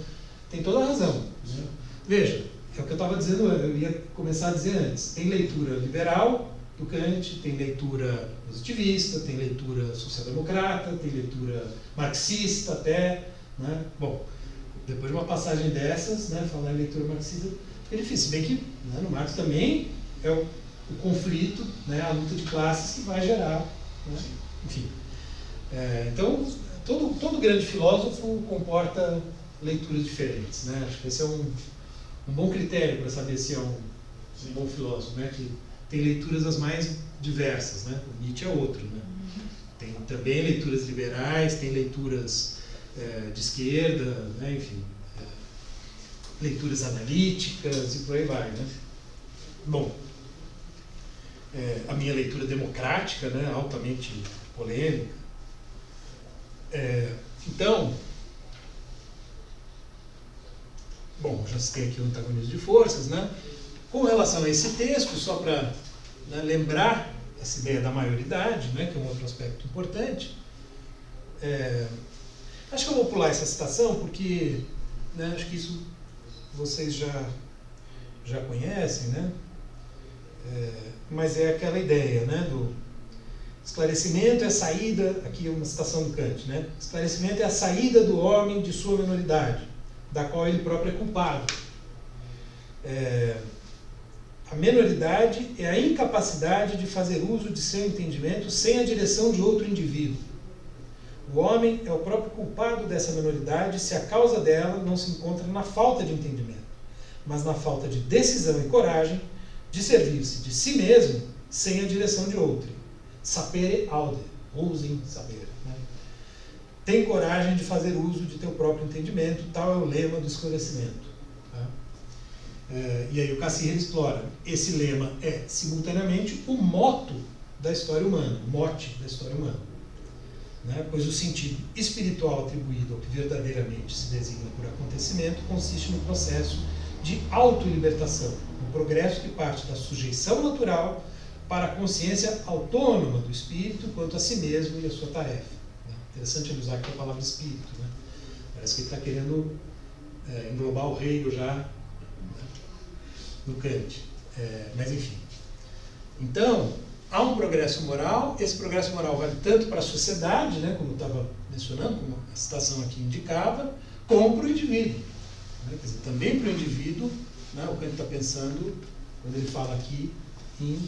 tem toda a razão, né? Veja, é o que eu estava dizendo, eu ia começar a dizer antes. Tem leitura liberal do Kant, tem leitura positivista, tem leitura social-democrata, tem leitura marxista até, né? Bom, depois de uma passagem dessas, né, falar em leitura marxista fica difícil, bem que, né, no Marx também é o conflito, né, a luta de classes que vai gerar, né? Enfim, então todo grande filósofo comporta leituras diferentes, né? Acho que esse é um bom critério para saber se é um bom filósofo, né? Que tem leituras as mais diversas, né? O Nietzsche é outro, né? Tem também leituras liberais, tem leituras de esquerda, né? Enfim, leituras analíticas e por aí vai, né? Bom, a minha leitura democrática, né? Altamente polêmica. Então, bom, já citei aqui o antagonismo de forças, né? Com relação a esse texto, só para, né, lembrar essa ideia da maioridade, né, que é um outro aspecto importante, acho que eu vou pular essa citação porque, né, acho que isso vocês já conhecem, né? Mas é aquela ideia, né, do esclarecimento é a saída, aqui é uma citação do Kant, né? Esclarecimento é a saída do homem de sua minoridade, da qual ele próprio é culpado. A minoridade é a incapacidade de fazer uso de seu entendimento sem a direção de outro indivíduo. O homem é o próprio culpado dessa minoridade se a causa dela não se encontra na falta de entendimento, mas na falta de decisão e coragem de servir-se de si mesmo sem a direção de outro. Sapere aude, ousem saber, né? Tem coragem de fazer uso de teu próprio entendimento, tal é o lema do esclarecimento. Tá? E aí o Cassirer explora. Esse lema é, simultaneamente, o moto da história humana, o mote da história humana. Né? Pois o sentido espiritual atribuído ao que verdadeiramente se designa por acontecimento consiste no processo de autolibertação, um progresso que parte da sujeição natural para a consciência autônoma do espírito quanto a si mesmo e a sua tarefa. Interessante ele usar aqui a palavra espírito, né? Parece que ele está querendo englobar o Hegel já, né, no Kant. Mas enfim. Então, há um progresso moral, esse progresso moral vale tanto para a sociedade, né, como eu estava mencionando, como a citação aqui indicava, como para o indivíduo. Né? Quer dizer, também para o indivíduo, né, o Kant está pensando, quando ele fala aqui em,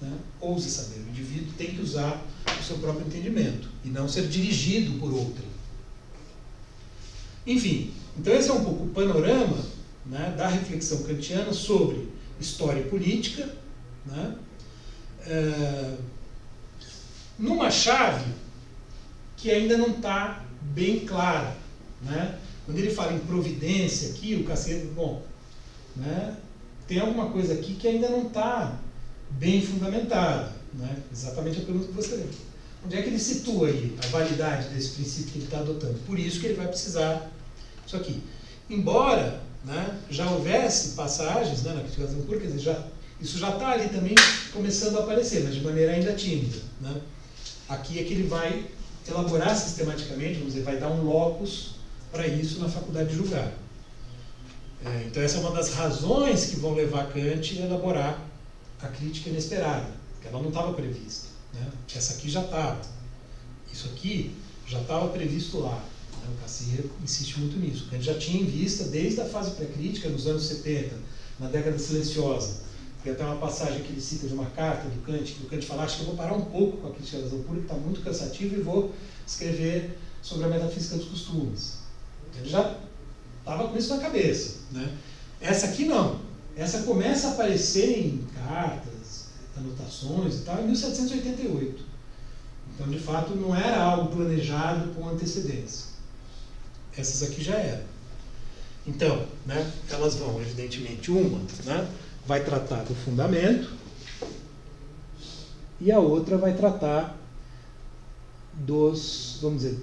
né, ouse saber. O indivíduo tem que usar o seu próprio entendimento e não ser dirigido por outro. Enfim, então esse é um pouco o panorama, né, da reflexão kantiana sobre história e política, né, numa chave que ainda não está bem clara. Né? Quando ele fala em providência aqui, o Cassirer, bom, né, tem alguma coisa aqui que ainda não está bem fundamentada, né? Exatamente a pergunta que você fez. Onde é que ele situa aí a validade desse princípio que ele está adotando? Por isso que ele vai precisar disso aqui. Embora, né, já houvesse passagens, né, na Crítica Zencourt, quer dizer, isso já está ali também começando a aparecer, mas de maneira ainda tímida. Né? Aqui é que ele vai elaborar sistematicamente, vamos dizer, vai dar um locus para isso na faculdade de julgar. Então essa é uma das razões que vão levar Kant a elaborar a crítica inesperada, que ela não estava prevista. Né? Essa aqui já estava. Isso aqui já estava previsto lá. Né? O Cassirer insiste muito nisso. Kant já tinha em vista, desde a fase pré-crítica, nos anos 70, na década silenciosa, Tem até uma passagem que ele cita de uma carta do Kant, que o Kant fala, acho que eu vou parar um pouco com a crítica da razão pura, que está muito cansativo, e vou escrever sobre a metafísica dos costumes. Ele já estava com isso na cabeça, né? Essa aqui não. Essa começa a aparecer em cartas, anotações e tal, em 1788. Então, de fato, não era algo planejado com antecedência. Essas aqui já eram. Então, né, elas vão, evidentemente, uma, né, vai tratar do fundamento e a outra vai tratar dos, vamos dizer,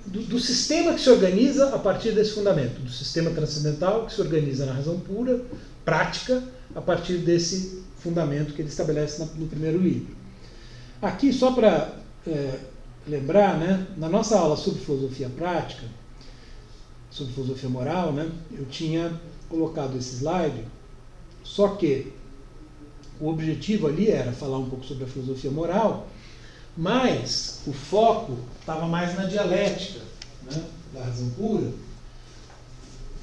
do sistema que se organiza a partir desse fundamento, do sistema transcendental que se organiza na razão pura, prática, a partir desse fundamento que ele estabelece no primeiro livro. Aqui, só para lembrar, né, na nossa aula sobre filosofia prática, sobre filosofia moral, né, eu tinha colocado esse slide, só que o objetivo ali era falar um pouco sobre a filosofia moral, mas o foco estava mais na dialética, né, da razão pura,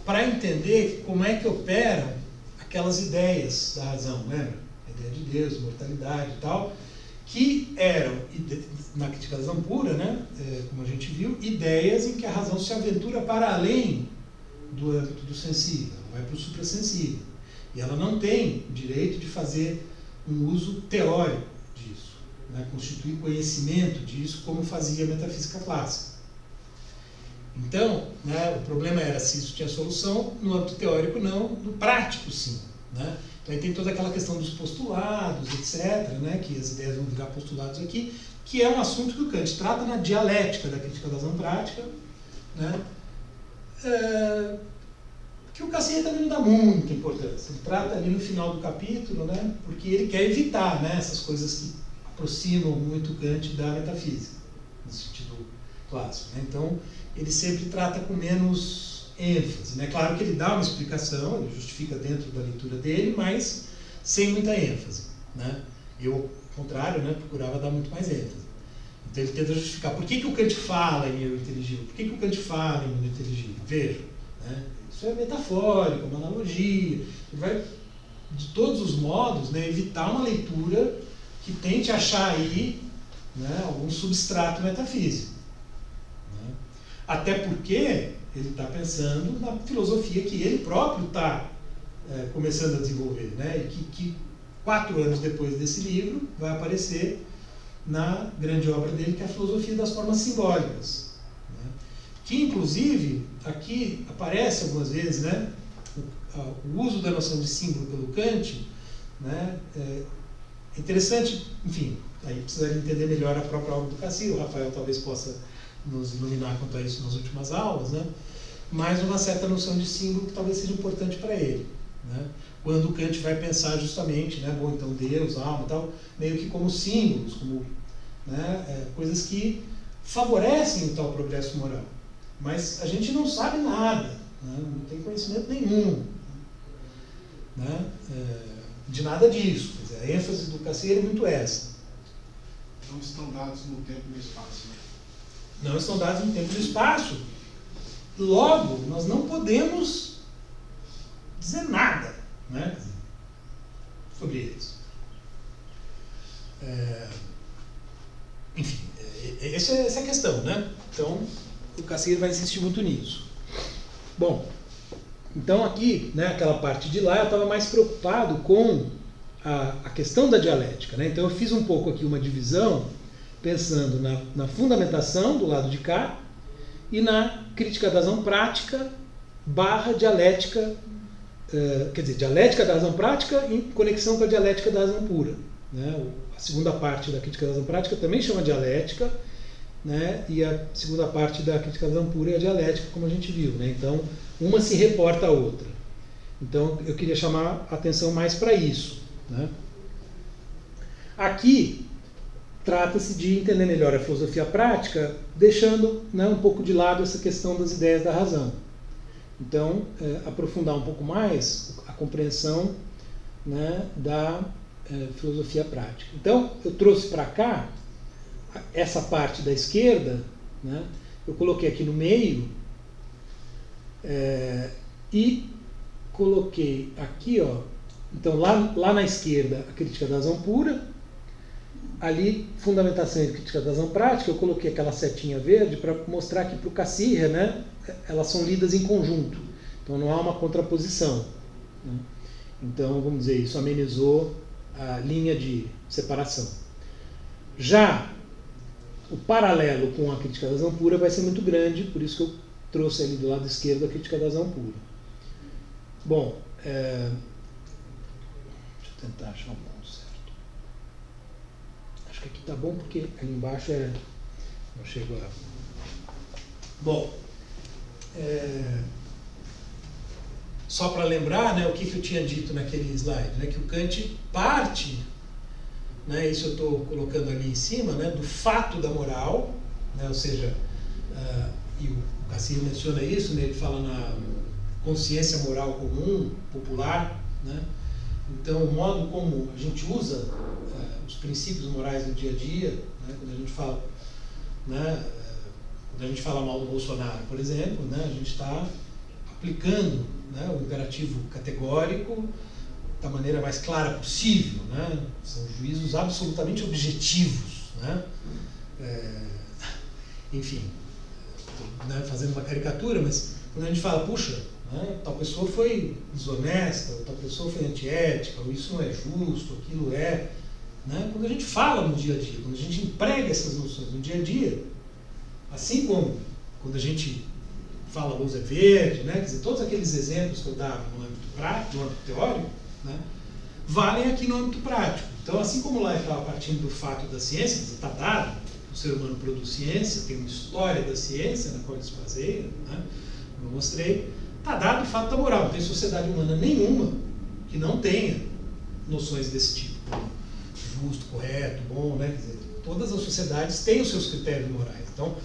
para entender como é que operam aquelas ideias da razão, lembra? A ideia de Deus, imortalidade e tal, que eram, na crítica da razão pura, né, como a gente viu, ideias em que a razão se aventura para além do âmbito do sensível, vai para o suprassensível. E ela não tem direito de fazer um uso teórico disso, né, constituir conhecimento disso, como fazia a metafísica clássica. Então, né, o problema era se isso tinha solução, no âmbito teórico não, no prático sim. Né? Então aí tem toda aquela questão dos postulados, etc., né, que as ideias vão virar postulados aqui, que é um assunto que o Kant trata na dialética da crítica da razão prática, né, que o Cassirer também não dá muita importância. Ele trata ali no final do capítulo, né, porque ele quer evitar, né, essas coisas que aproximam muito o Kant da metafísica, no sentido clássico. Né? Então, ele sempre trata com menos ênfase. Né? Claro que ele dá uma explicação, ele justifica dentro da leitura dele, mas sem muita ênfase. Né? Eu, ao contrário, né, procurava dar muito mais ênfase. Então ele tenta justificar por que o Kant fala em eu inteligível, por que o Kant fala em mundo inteligível. Vejam, né? Isso é metafórico, é uma analogia. Ele vai, de todos os modos, né, evitar uma leitura que tente achar aí, né, algum substrato metafísico. Né? Até porque ele está pensando na filosofia que ele próprio está começando a desenvolver, né? E que 4 anos depois desse livro vai aparecer na grande obra dele, que é a Filosofia das Formas Simbólicas. Né? Que, inclusive, aqui aparece algumas vezes, né, o uso da noção de símbolo pelo Kant, né, é interessante, enfim, aí precisaria entender melhor a própria obra do Cassirer, o Rafael talvez possa nos iluminar quanto a isso nas últimas aulas, né, mas uma certa noção de símbolo que talvez seja importante para ele. Né, quando o Kant vai pensar justamente, né, bom, então Deus, alma e tal, meio que como símbolos, como, né, coisas que favorecem o tal progresso moral. Mas a gente não sabe nada, né, não tem conhecimento nenhum, né, de nada disso. Quer dizer, a ênfase do Cassirer é muito essa.
Não estão dados no tempo e no espaço. Né?
Não estão dados no tempo e no espaço. Logo, nós não podemos dizer nada, né, sobre eles. Enfim, essa é a questão, né? Então, o Cassirer vai insistir muito nisso. Bom, então aqui, né, aquela parte de lá, eu estava mais preocupado com a questão da dialética. Né? Então eu fiz um pouco aqui uma divisão, pensando na fundamentação do lado de cá e na crítica da razão prática / dialética, quer dizer, dialética da razão prática em conexão com a dialética da razão pura. Né? A segunda parte da crítica da razão prática também chama dialética, né? E a segunda parte da crítica da razão pura é a dialética, como a gente viu. Né? Então, uma se reporta à outra. Então, eu queria chamar a atenção mais para isso. Né? Aqui, trata-se de entender melhor a filosofia prática, deixando, né, um pouco de lado essa questão das ideias da razão. Então, aprofundar um pouco mais a compreensão, né, da filosofia prática. Então, eu trouxe para cá essa parte da esquerda, né, eu coloquei aqui no meio e coloquei aqui, ó, Então, lá na esquerda, a crítica da razão pura, ali, fundamentação e crítica da razão prática, eu coloquei aquela setinha verde para mostrar que para o Cassirer, né, elas são lidas em conjunto, então não há uma contraposição, né? Então, vamos dizer, isso amenizou a linha de separação. Já o paralelo com a crítica da razão pura vai ser muito grande, por isso que eu trouxe ali do lado esquerdo a crítica da razão pura. Bom, deixa eu tentar achar um ponto certo. Acho que aqui está bom porque ali embaixo não chego a... Bom, só para lembrar, né, o que eu tinha dito naquele slide, né, que o Kant parte, né, isso eu estou colocando ali em cima, né, do fato da moral, né, ou seja, e o Cassirer menciona isso, né, ele fala na consciência moral comum, popular, né, então o modo como a gente usa os princípios morais no dia a dia, né, quando a gente fala, né, quando a gente fala mal do Bolsonaro, por exemplo, né, a gente está aplicando, né, o imperativo categórico da maneira mais clara possível, né? São juízos absolutamente objetivos, né? Enfim, né, fazendo uma caricatura, mas quando a gente fala, puxa, né, tal pessoa foi desonesta, ou tal pessoa foi antiética, ou isso não é justo, aquilo é, né? Quando a gente fala no dia a dia, quando a gente emprega essas noções no dia a dia, assim como quando a gente fala luz é verde, né? Quer dizer, todos aqueles exemplos que eu dava no âmbito prático, no âmbito teórico, né, valem aqui no âmbito prático. Então, assim como lá eu estava partindo do fato da ciência, está dado, o ser humano produz ciência, tem uma história da ciência na qual ele se baseia, né, como eu mostrei, está dado o fato da moral. Não tem sociedade humana nenhuma que não tenha noções desse tipo, justo, correto, bom, né? Quer dizer, todas as sociedades têm os seus critérios morais. Então,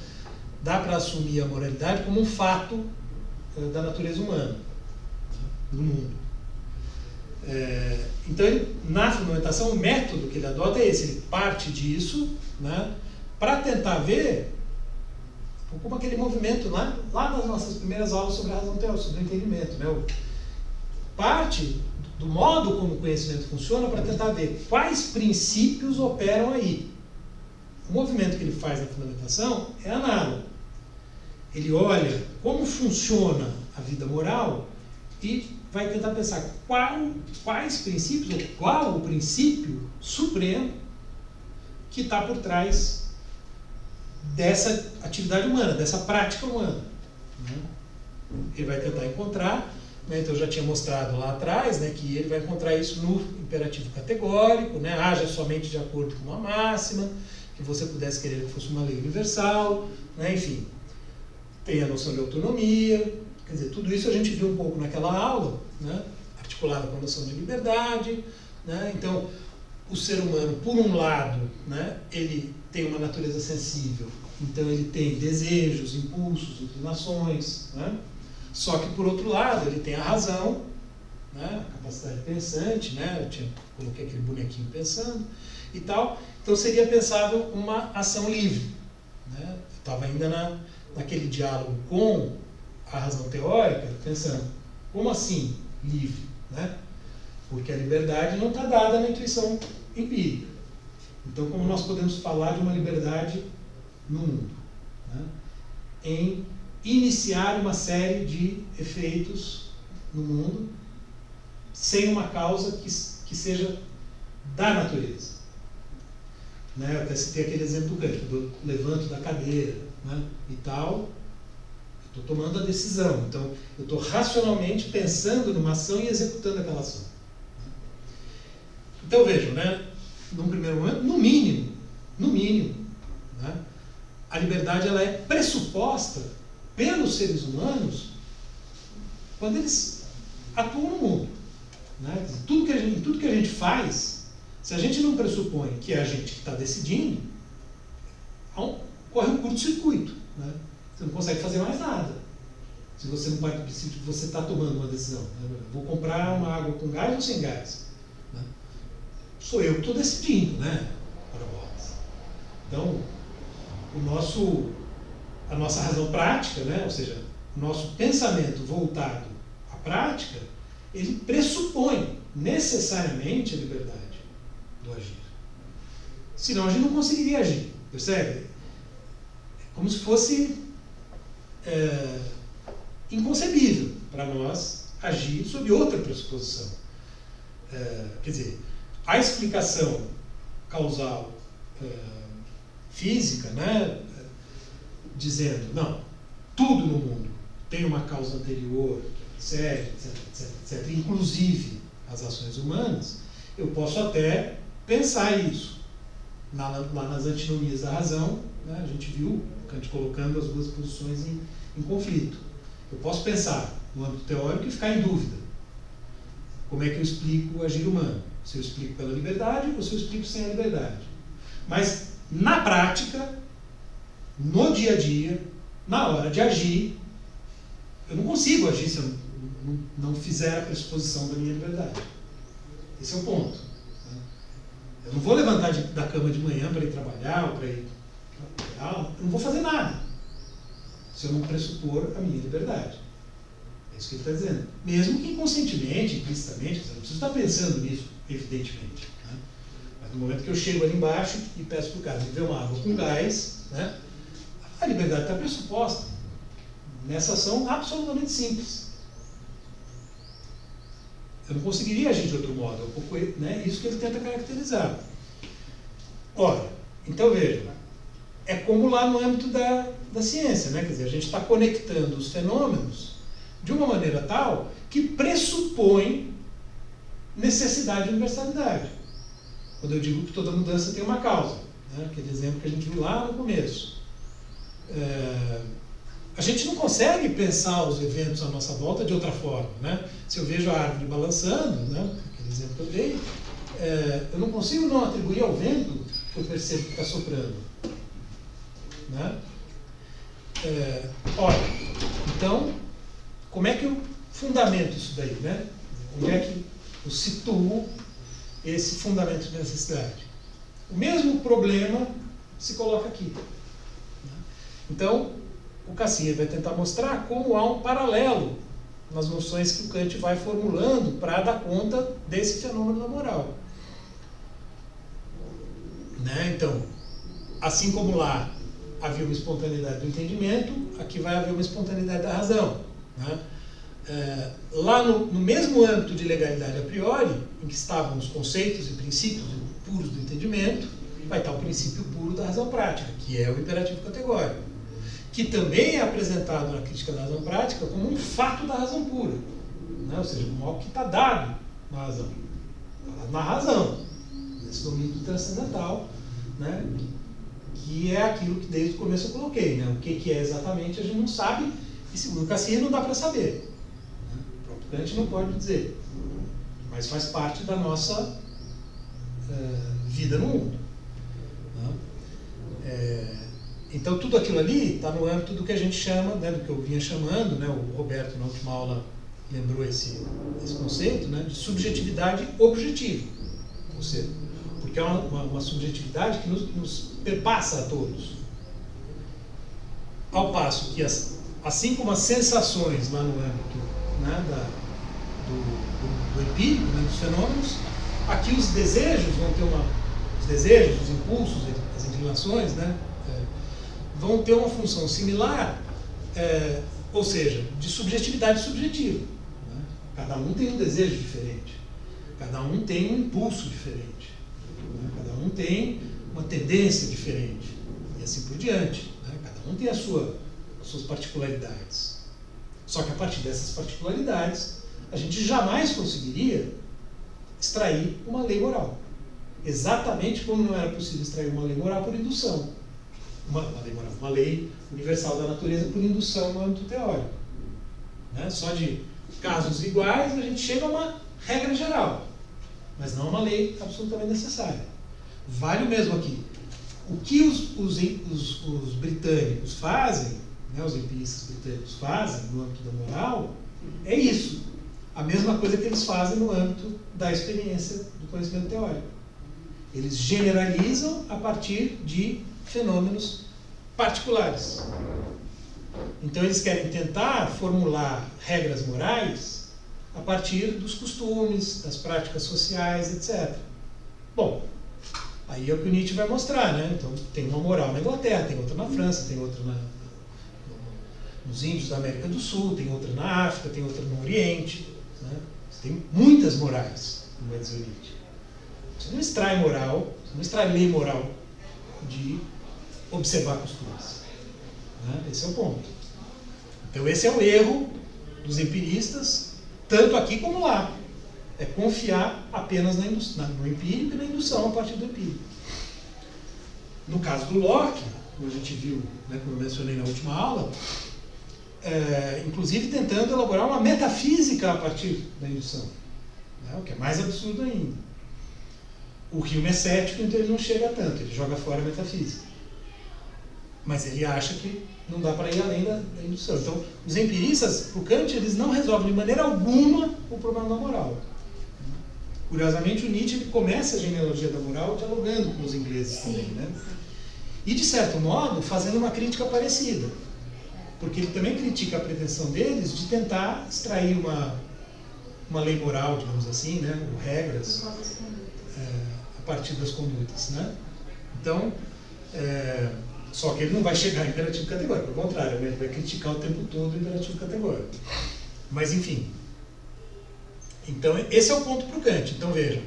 dá para assumir a moralidade como um fato da natureza humana, do mundo. Então, na fundamentação, o método que ele adota é esse. Ele parte disso, né, para tentar ver como aquele movimento lá nas nossas primeiras aulas sobre a razão teórica, sobre o entendimento, né, parte do modo como o conhecimento funciona para tentar ver quais princípios operam aí. O movimento que ele faz na fundamentação é análogo. Ele olha como funciona a vida moral e vai tentar pensar quais princípios, ou qual o princípio supremo que está por trás dessa atividade humana, dessa prática humana, né? Ele vai tentar encontrar, né, então eu já tinha mostrado lá atrás, né, que ele vai encontrar isso no imperativo categórico, né, haja somente de acordo com uma máxima, que você pudesse querer que fosse uma lei universal, né, enfim, tem a noção de autonomia. Quer dizer, tudo isso a gente viu um pouco naquela aula, né, articulado com a noção de liberdade, né. Então, o ser humano, por um lado, né, ele tem uma natureza sensível, então ele tem desejos, impulsos, inclinações, né. Só que, por outro lado, ele tem a razão, né, a capacidade pensante, né, coloquei aquele bonequinho pensando e tal. Então, seria pensável uma ação livre, né. Estava ainda naquele diálogo com a razão teórica, pensando, como assim livre, né? Porque a liberdade não está dada na intuição empírica. Então, como nós podemos falar de uma liberdade no mundo, né, em iniciar uma série de efeitos no mundo sem uma causa que seja da natureza, né? Eu até citei aquele exemplo do Kant, do levanto da cadeira, né, e tal. Estou tomando a decisão, então eu estou racionalmente pensando numa ação e executando aquela ação. Então vejam, né, num primeiro momento, no mínimo, né, a liberdade ela é pressuposta pelos seres humanos quando eles atuam no mundo, né? Tudo que a gente faz, se a gente não pressupõe que é a gente que está decidindo, corre um curto-circuito, né? Você não consegue fazer mais nada. Se você não parte do princípio que você está tomando uma decisão, né? Vou comprar uma água com gás ou sem gás, né? Sou eu que estou decidindo, né? Então, a nossa razão prática, né? Ou seja, o nosso pensamento voltado à prática, ele pressupõe necessariamente a liberdade do agir. Senão a gente não conseguiria agir, percebe? É como se fosse inconcebível para nós agir sob outra pressuposição. Quer dizer, a explicação causal física, né, dizendo, não, tudo no mundo tem uma causa anterior, etc, inclusive as ações humanas, eu posso até pensar isso. Lá nas antinomias da razão, né, a gente viu Kant colocando as duas posições em conflito. Eu posso pensar no âmbito teórico e ficar em dúvida. Como é que eu explico o agir humano? Se eu explico pela liberdade ou se eu explico sem a liberdade? Mas, na prática, no dia a dia, na hora de agir, eu não consigo agir se eu não fizer a pressuposição da minha liberdade. Esse é o ponto. Né? Eu não vou levantar da cama de manhã para ir trabalhar ou para ir... Eu não vou fazer nada se eu não pressupor a minha liberdade. É isso que ele está dizendo. Mesmo que inconscientemente, implicitamente, eu não preciso estar pensando nisso, evidentemente. Né? Mas no momento que eu chego ali embaixo e peço para o cara me ver uma água com gás, né, a liberdade está pressuposta nessa ação absolutamente simples. Eu não conseguiria agir de outro modo. É um pouco, né, isso que ele tenta caracterizar. Ora, então veja, é como lá no âmbito da ciência, né? Quer dizer, a gente está conectando os fenômenos de uma maneira tal que pressupõe necessidade e universalidade. Quando eu digo que toda mudança tem uma causa, né? Aquele exemplo que a gente viu lá no começo. A gente não consegue pensar os eventos à nossa volta de outra forma, né? Se eu vejo a árvore balançando, né? Aquele exemplo que eu dei, eu não consigo não atribuir ao vento que eu percebo que está soprando. Né? Olha, então, como é que eu fundamento isso daí? Né? Como é que eu situo esse fundamento de necessidade? O mesmo problema se coloca aqui. Né? Então, o Cassirer vai tentar mostrar como há um paralelo nas noções que o Kant vai formulando para dar conta desse fenômeno da moral. Né? Então, assim como lá havia uma espontaneidade do entendimento, aqui vai haver uma espontaneidade da razão. Né? Lá no mesmo âmbito de legalidade a priori, em que estavam os conceitos e princípios puros do entendimento, vai estar o princípio puro da razão prática, que é o imperativo categórico, que também é apresentado na crítica da razão prática como um fato da razão pura, né? Ou seja, como algo que está dado na razão. Na razão, nesse domínio transcendental, né? Que é aquilo que desde o começo eu coloquei. Né? O que é exatamente a gente não sabe, e segundo o Cassirer não dá para saber. Né? O próprio Kant não pode dizer. Mas faz parte da nossa vida no mundo. Né? Então tudo aquilo ali está no âmbito do que a gente chama, né, do que eu vinha chamando, né, o Roberto na última aula lembrou esse conceito, né, de subjetividade objetiva. Ou seja, porque é uma subjetividade que nos perpassa a todos. Ao passo que, assim como as sensações lá no âmbito, né, do empírico, né, dos fenômenos, aqui os desejos vão ter os desejos, os impulsos, as inclinações, né, vão ter uma função similar, ou seja, de subjetividade subjetiva. Né? Cada um tem um desejo diferente, cada um tem um impulso diferente, né? Cada um tem uma tendência diferente, e assim por diante. Né? Cada um tem as suas particularidades. Só que a partir dessas particularidades, a gente jamais conseguiria extrair uma lei moral. Exatamente como não era possível extrair uma lei moral por indução. Uma lei universal da natureza por indução no âmbito teórico. Né? Só de casos iguais a gente chega a uma regra geral, mas não a uma lei absolutamente necessária. Vale o mesmo aqui. O que os britânicos fazem, né, os empiristas britânicos fazem no âmbito da moral, é isso. A mesma coisa que eles fazem no âmbito da experiência do conhecimento teórico. Eles generalizam a partir de fenômenos particulares. Então eles querem tentar formular regras morais a partir dos costumes, das práticas sociais, etc. Bom, aí é o que o Nietzsche vai mostrar, né? Então, tem uma moral na Inglaterra, tem outra na França, tem outra nos índios da América do Sul, tem outra na África, tem outra no Oriente, né? Você tem muitas morais, como vai dizer o Nietzsche. Você não extrai moral, você não extrai lei moral de observar costumes, né? Esse é o ponto. Então esse é o erro dos empiristas, tanto aqui como lá. É confiar apenas no empírico e na indução a partir do empírico. No caso do Locke, como a gente viu, né, como eu mencionei na última aula, inclusive tentando elaborar uma metafísica a partir da indução, né, o que é mais absurdo ainda. O Hume é cético, então ele não chega a tanto, ele joga fora a metafísica. Mas ele acha que não dá para ir além da indução. Então, os empiristas, para o Kant, eles não resolvem de maneira alguma o problema da moral. Curiosamente, o Nietzsche ele começa a genealogia da moral dialogando com os ingleses também, né? E, de certo modo, fazendo uma crítica parecida. Porque ele também critica a pretensão deles de tentar extrair uma lei moral, digamos assim, né? Ou regras a partir das condutas, né? Então, só que ele não vai chegar em imperativo categórico, pelo contrário, ele vai criticar o tempo todo o imperativo categórico. Mas, enfim. Então, esse é o ponto para o Kant. Então, vejam,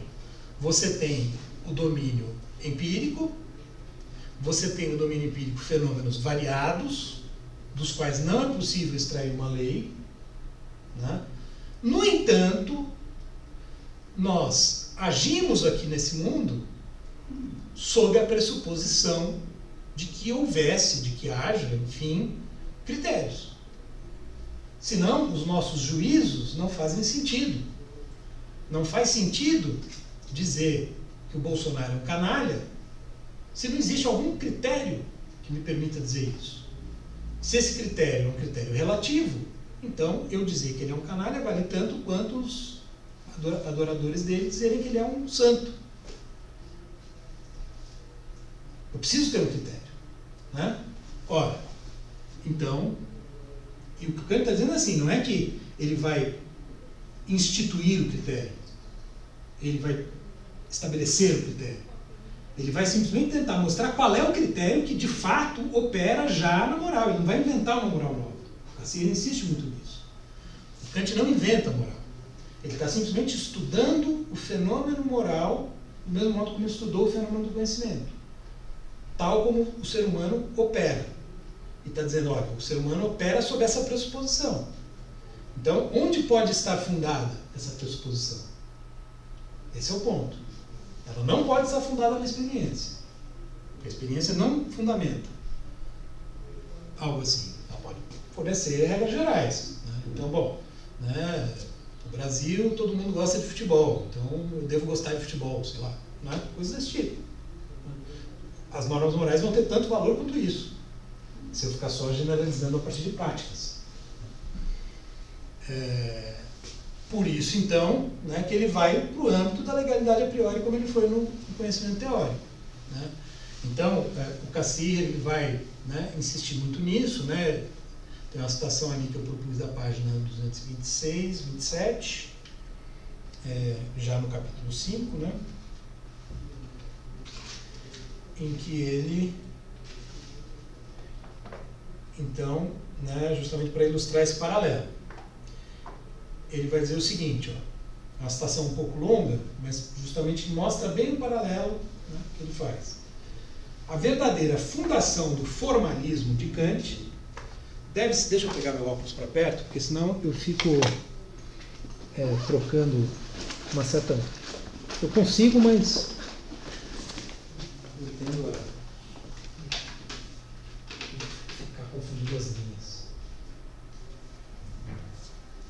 você tem o domínio empírico, você tem o domínio empírico fenômenos variados, dos quais não é possível extrair uma lei, né? No entanto, nós agimos aqui nesse mundo sob a pressuposição de que houvesse, de que haja, enfim, critérios. Senão, os nossos juízos não fazem sentido. Não faz sentido dizer que o Bolsonaro é um canalha se não existe algum critério que me permita dizer isso. Se esse critério é um critério relativo, então eu dizer que ele é um canalha vale tanto quanto os adoradores dele dizerem que ele é um santo. Eu preciso ter um critério, né? Ora, então, e o que o Kant está dizendo é assim, não é que ele vai instituir o critério, ele vai estabelecer o critério. Ele vai simplesmente tentar mostrar qual é o critério que de fato opera já na moral. Ele não vai inventar uma moral nova. Assim, ele insiste muito nisso. O Kant não inventa a moral. Ele está simplesmente estudando o fenômeno moral do mesmo modo como ele estudou o fenômeno do conhecimento. Tal como o ser humano opera. E está dizendo, olha, o ser humano opera sob essa pressuposição. Então, onde pode estar fundada essa pressuposição? Esse é o ponto. Ela não pode estar fundada na experiência. Porque a experiência não fundamenta algo assim. Ela pode fornecer regras gerais, né? Então, bom, né, no Brasil todo mundo gosta de futebol, então eu devo gostar de futebol, sei lá, né? Coisas desse tipo. As normas morais vão ter tanto valor quanto isso, se eu ficar só generalizando a partir de práticas. Por isso, então, né, que ele vai para o âmbito da legalidade a priori, como ele foi no conhecimento teórico, né? Então, o Cassirer ele vai, né, insistir muito nisso, né? Tem uma citação ali que eu propus da página 226, 27, já no capítulo 5, né? Em que ele, então, né, justamente para ilustrar esse paralelo, ele vai dizer o seguinte, ó, uma citação um pouco longa, mas justamente mostra bem o paralelo, né, que ele faz. A verdadeira fundação do formalismo de Kant deve-se... Deixa eu pegar meu óculos para perto, porque senão eu fico trocando uma certa... Eu consigo, mas... Eu tendo a ficar confundindo as linhas.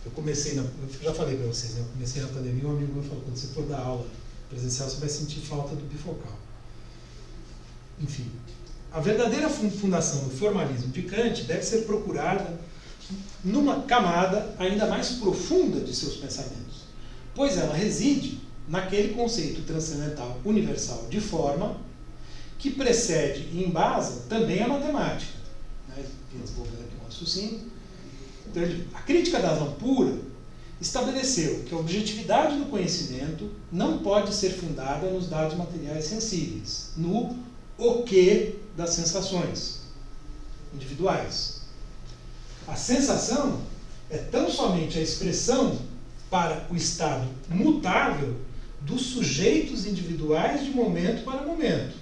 Eu já falei para vocês, né? Eu comecei na pandemia, um amigo meu falou, quando você for dar aula presencial, você vai sentir falta do bifocal. Enfim, a verdadeira fundação do formalismo de Kant deve ser procurada numa camada ainda mais profunda de seus pensamentos, pois ela reside naquele conceito transcendental universal de forma que precede e embasa também a matemática. Desenvolvendo aqui um raciocínio. Então, a crítica da razão pura estabeleceu que a objetividade do conhecimento não pode ser fundada nos dados materiais sensíveis, no o que das sensações individuais. A sensação é tão somente a expressão para o estado mutável dos sujeitos individuais de momento para momento.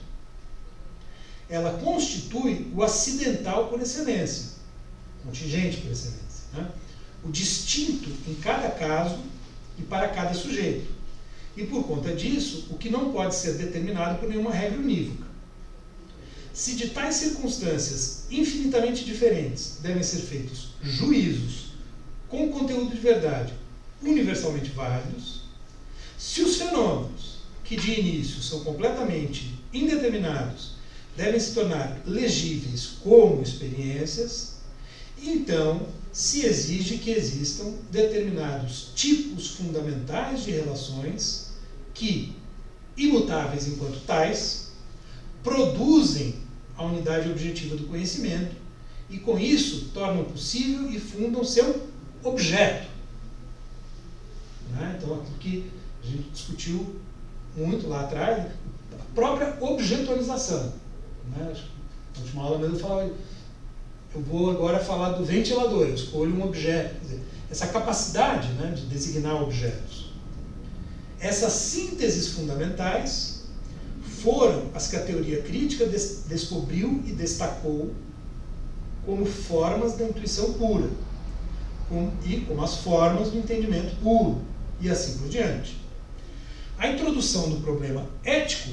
Ela constitui o acidental por excelência, contingente por excelência, né? O distinto em cada caso e para cada sujeito. E por conta disso, o que não pode ser determinado por nenhuma regra unívoca. Se de tais circunstâncias infinitamente diferentes devem ser feitos juízos com conteúdo de verdade universalmente válidos, se os fenômenos, que de início são completamente indeterminados, devem se tornar legíveis como experiências, então se exige que existam determinados tipos fundamentais de relações que, imutáveis enquanto tais, produzem a unidade objetiva do conhecimento e, com isso, tornam possível e fundam seu objeto. Né? Então, aquilo que a gente discutiu muito lá atrás, a própria objetualização. Né? Na última aula mesmo eu falava, eu vou agora falar do ventilador, eu escolho um objeto. Quer dizer, essa capacidade, né, de designar objetos. Essas sínteses fundamentais foram as que a teoria crítica descobriu e destacou como formas da intuição pura, como as formas do entendimento puro, e assim por diante. A introdução do problema ético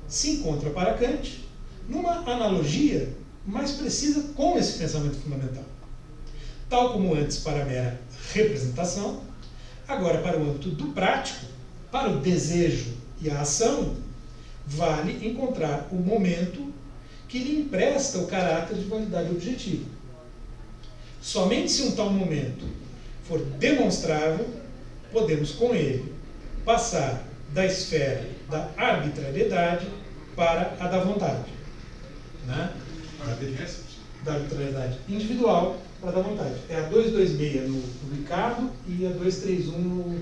se encontra para Kant numa analogia mais precisa com esse pensamento fundamental. Tal como antes para a mera representação, agora para o âmbito do prático, para o desejo e a ação, vale encontrar o momento que lhe empresta o caráter de validade objetiva. Somente se um tal momento for demonstrável, podemos com ele passar da esfera da arbitrariedade para a da vontade. Né? Da arbitrariedade individual para a da vontade. É a 226 no publicado e a 231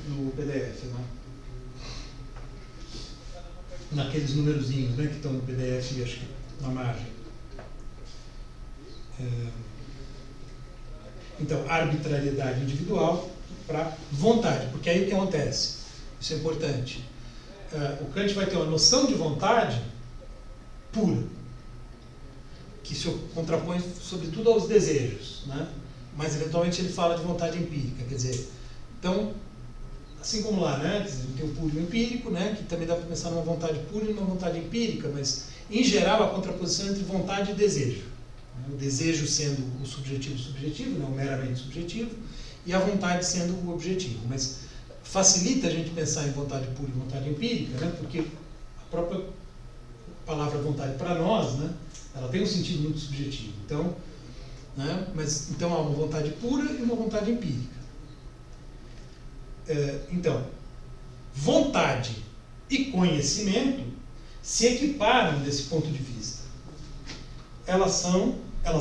no PDF. Né? Naqueles numerozinhos, né, que estão no PDF, acho que na margem. Então, arbitrariedade individual para vontade, porque aí o que acontece? Isso é importante. O Kant vai ter uma noção de vontade pura, que se contrapõe sobretudo aos desejos, né? Mas eventualmente ele fala de vontade empírica, quer dizer, então, assim como lá, né, tem o puro e o empírico, né, que também dá para pensar numa vontade pura e numa vontade empírica, mas em geral a contraposição entre vontade e desejo, né? O desejo sendo o subjetivo, não meramente subjetivo, e a vontade sendo o objetivo, mas facilita a gente pensar em vontade pura e vontade empírica, né, porque a própria palavra vontade para nós, né, ela tem um sentido muito subjetivo. Então, né, mas então há uma vontade pura e uma vontade empírica. Então, vontade e conhecimento se equiparam desse ponto de vista. Elas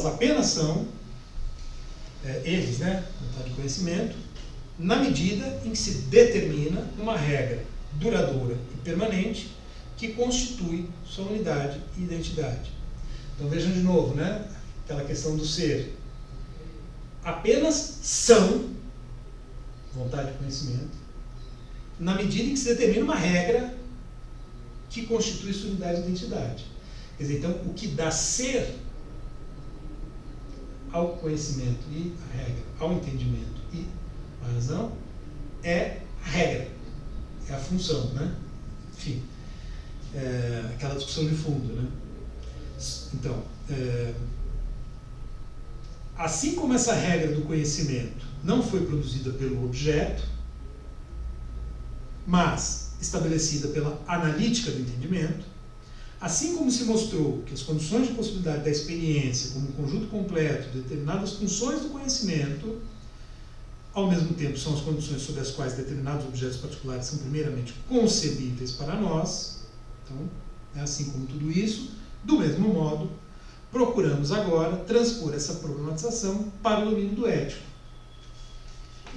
apenas são, eles, né, vontade e conhecimento, na medida em que se determina uma regra duradoura e permanente que constitui sua unidade e identidade. Então vejam de novo, né, aquela questão do ser. Apenas são vontade e conhecimento, na medida em que se determina uma regra que constitui sua unidade e identidade. Quer dizer, então, o que dá ser ao conhecimento e a regra, ao entendimento e à razão, é a regra, é a função, né? Enfim, aquela discussão de fundo, né? Então, assim como essa regra do conhecimento não foi produzida pelo objeto, mas estabelecida pela analítica do entendimento, assim como se mostrou que as condições de possibilidade da experiência como um conjunto completo de determinadas funções do conhecimento, ao mesmo tempo são as condições sob as quais determinados objetos particulares são primeiramente concebíveis para nós, então, assim como tudo isso, do mesmo modo, procuramos agora transpor essa problematização para o domínio do ético.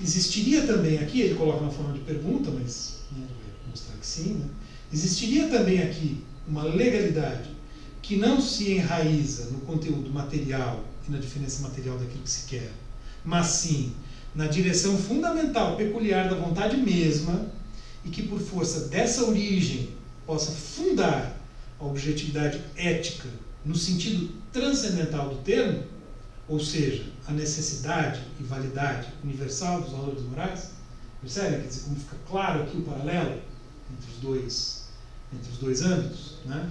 existiria também aqui, ele coloca na forma de pergunta, mas ele vai mostrar que sim, né? Existiria também aqui uma legalidade que não se enraiza no conteúdo material e na diferença material daquilo que se quer, mas sim na direção fundamental, peculiar da vontade mesma, e que por força dessa origem possa fundar a objetividade ética no sentido transcendental do termo, ou seja, a necessidade e validade universal dos valores morais. Percebem? Quer dizer, como fica claro aqui o paralelo entre os dois âmbitos, né?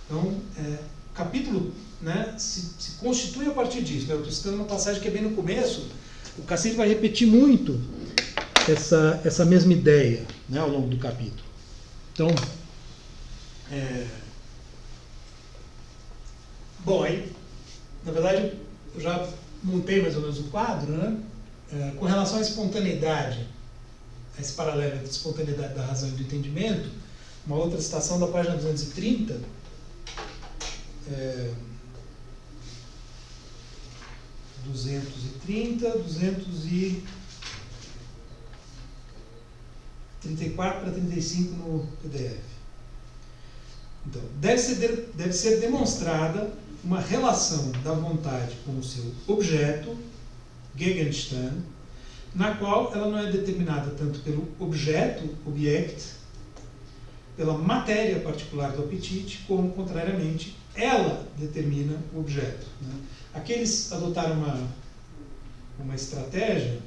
Então, o capítulo, né, se constitui a partir disso, né? Eu estou citando uma passagem que é bem no começo. O Cacete vai repetir muito essa mesma ideia, né, ao longo do capítulo. Então, bom, aí, na verdade, eu já montei mais ou menos o quadro, né? Com relação à espontaneidade, a esse paralelo entre a espontaneidade da razão e do entendimento, uma outra citação da página 230, 234 para 35 no PDF. Então, deve ser demonstrada uma relação da vontade com o seu objeto, Gegenstand, na qual ela não é determinada tanto pelo objeto, Objekt, pela matéria particular do apetite, como, contrariamente, ela determina o objeto, né? Aqui eles adotaram uma estratégia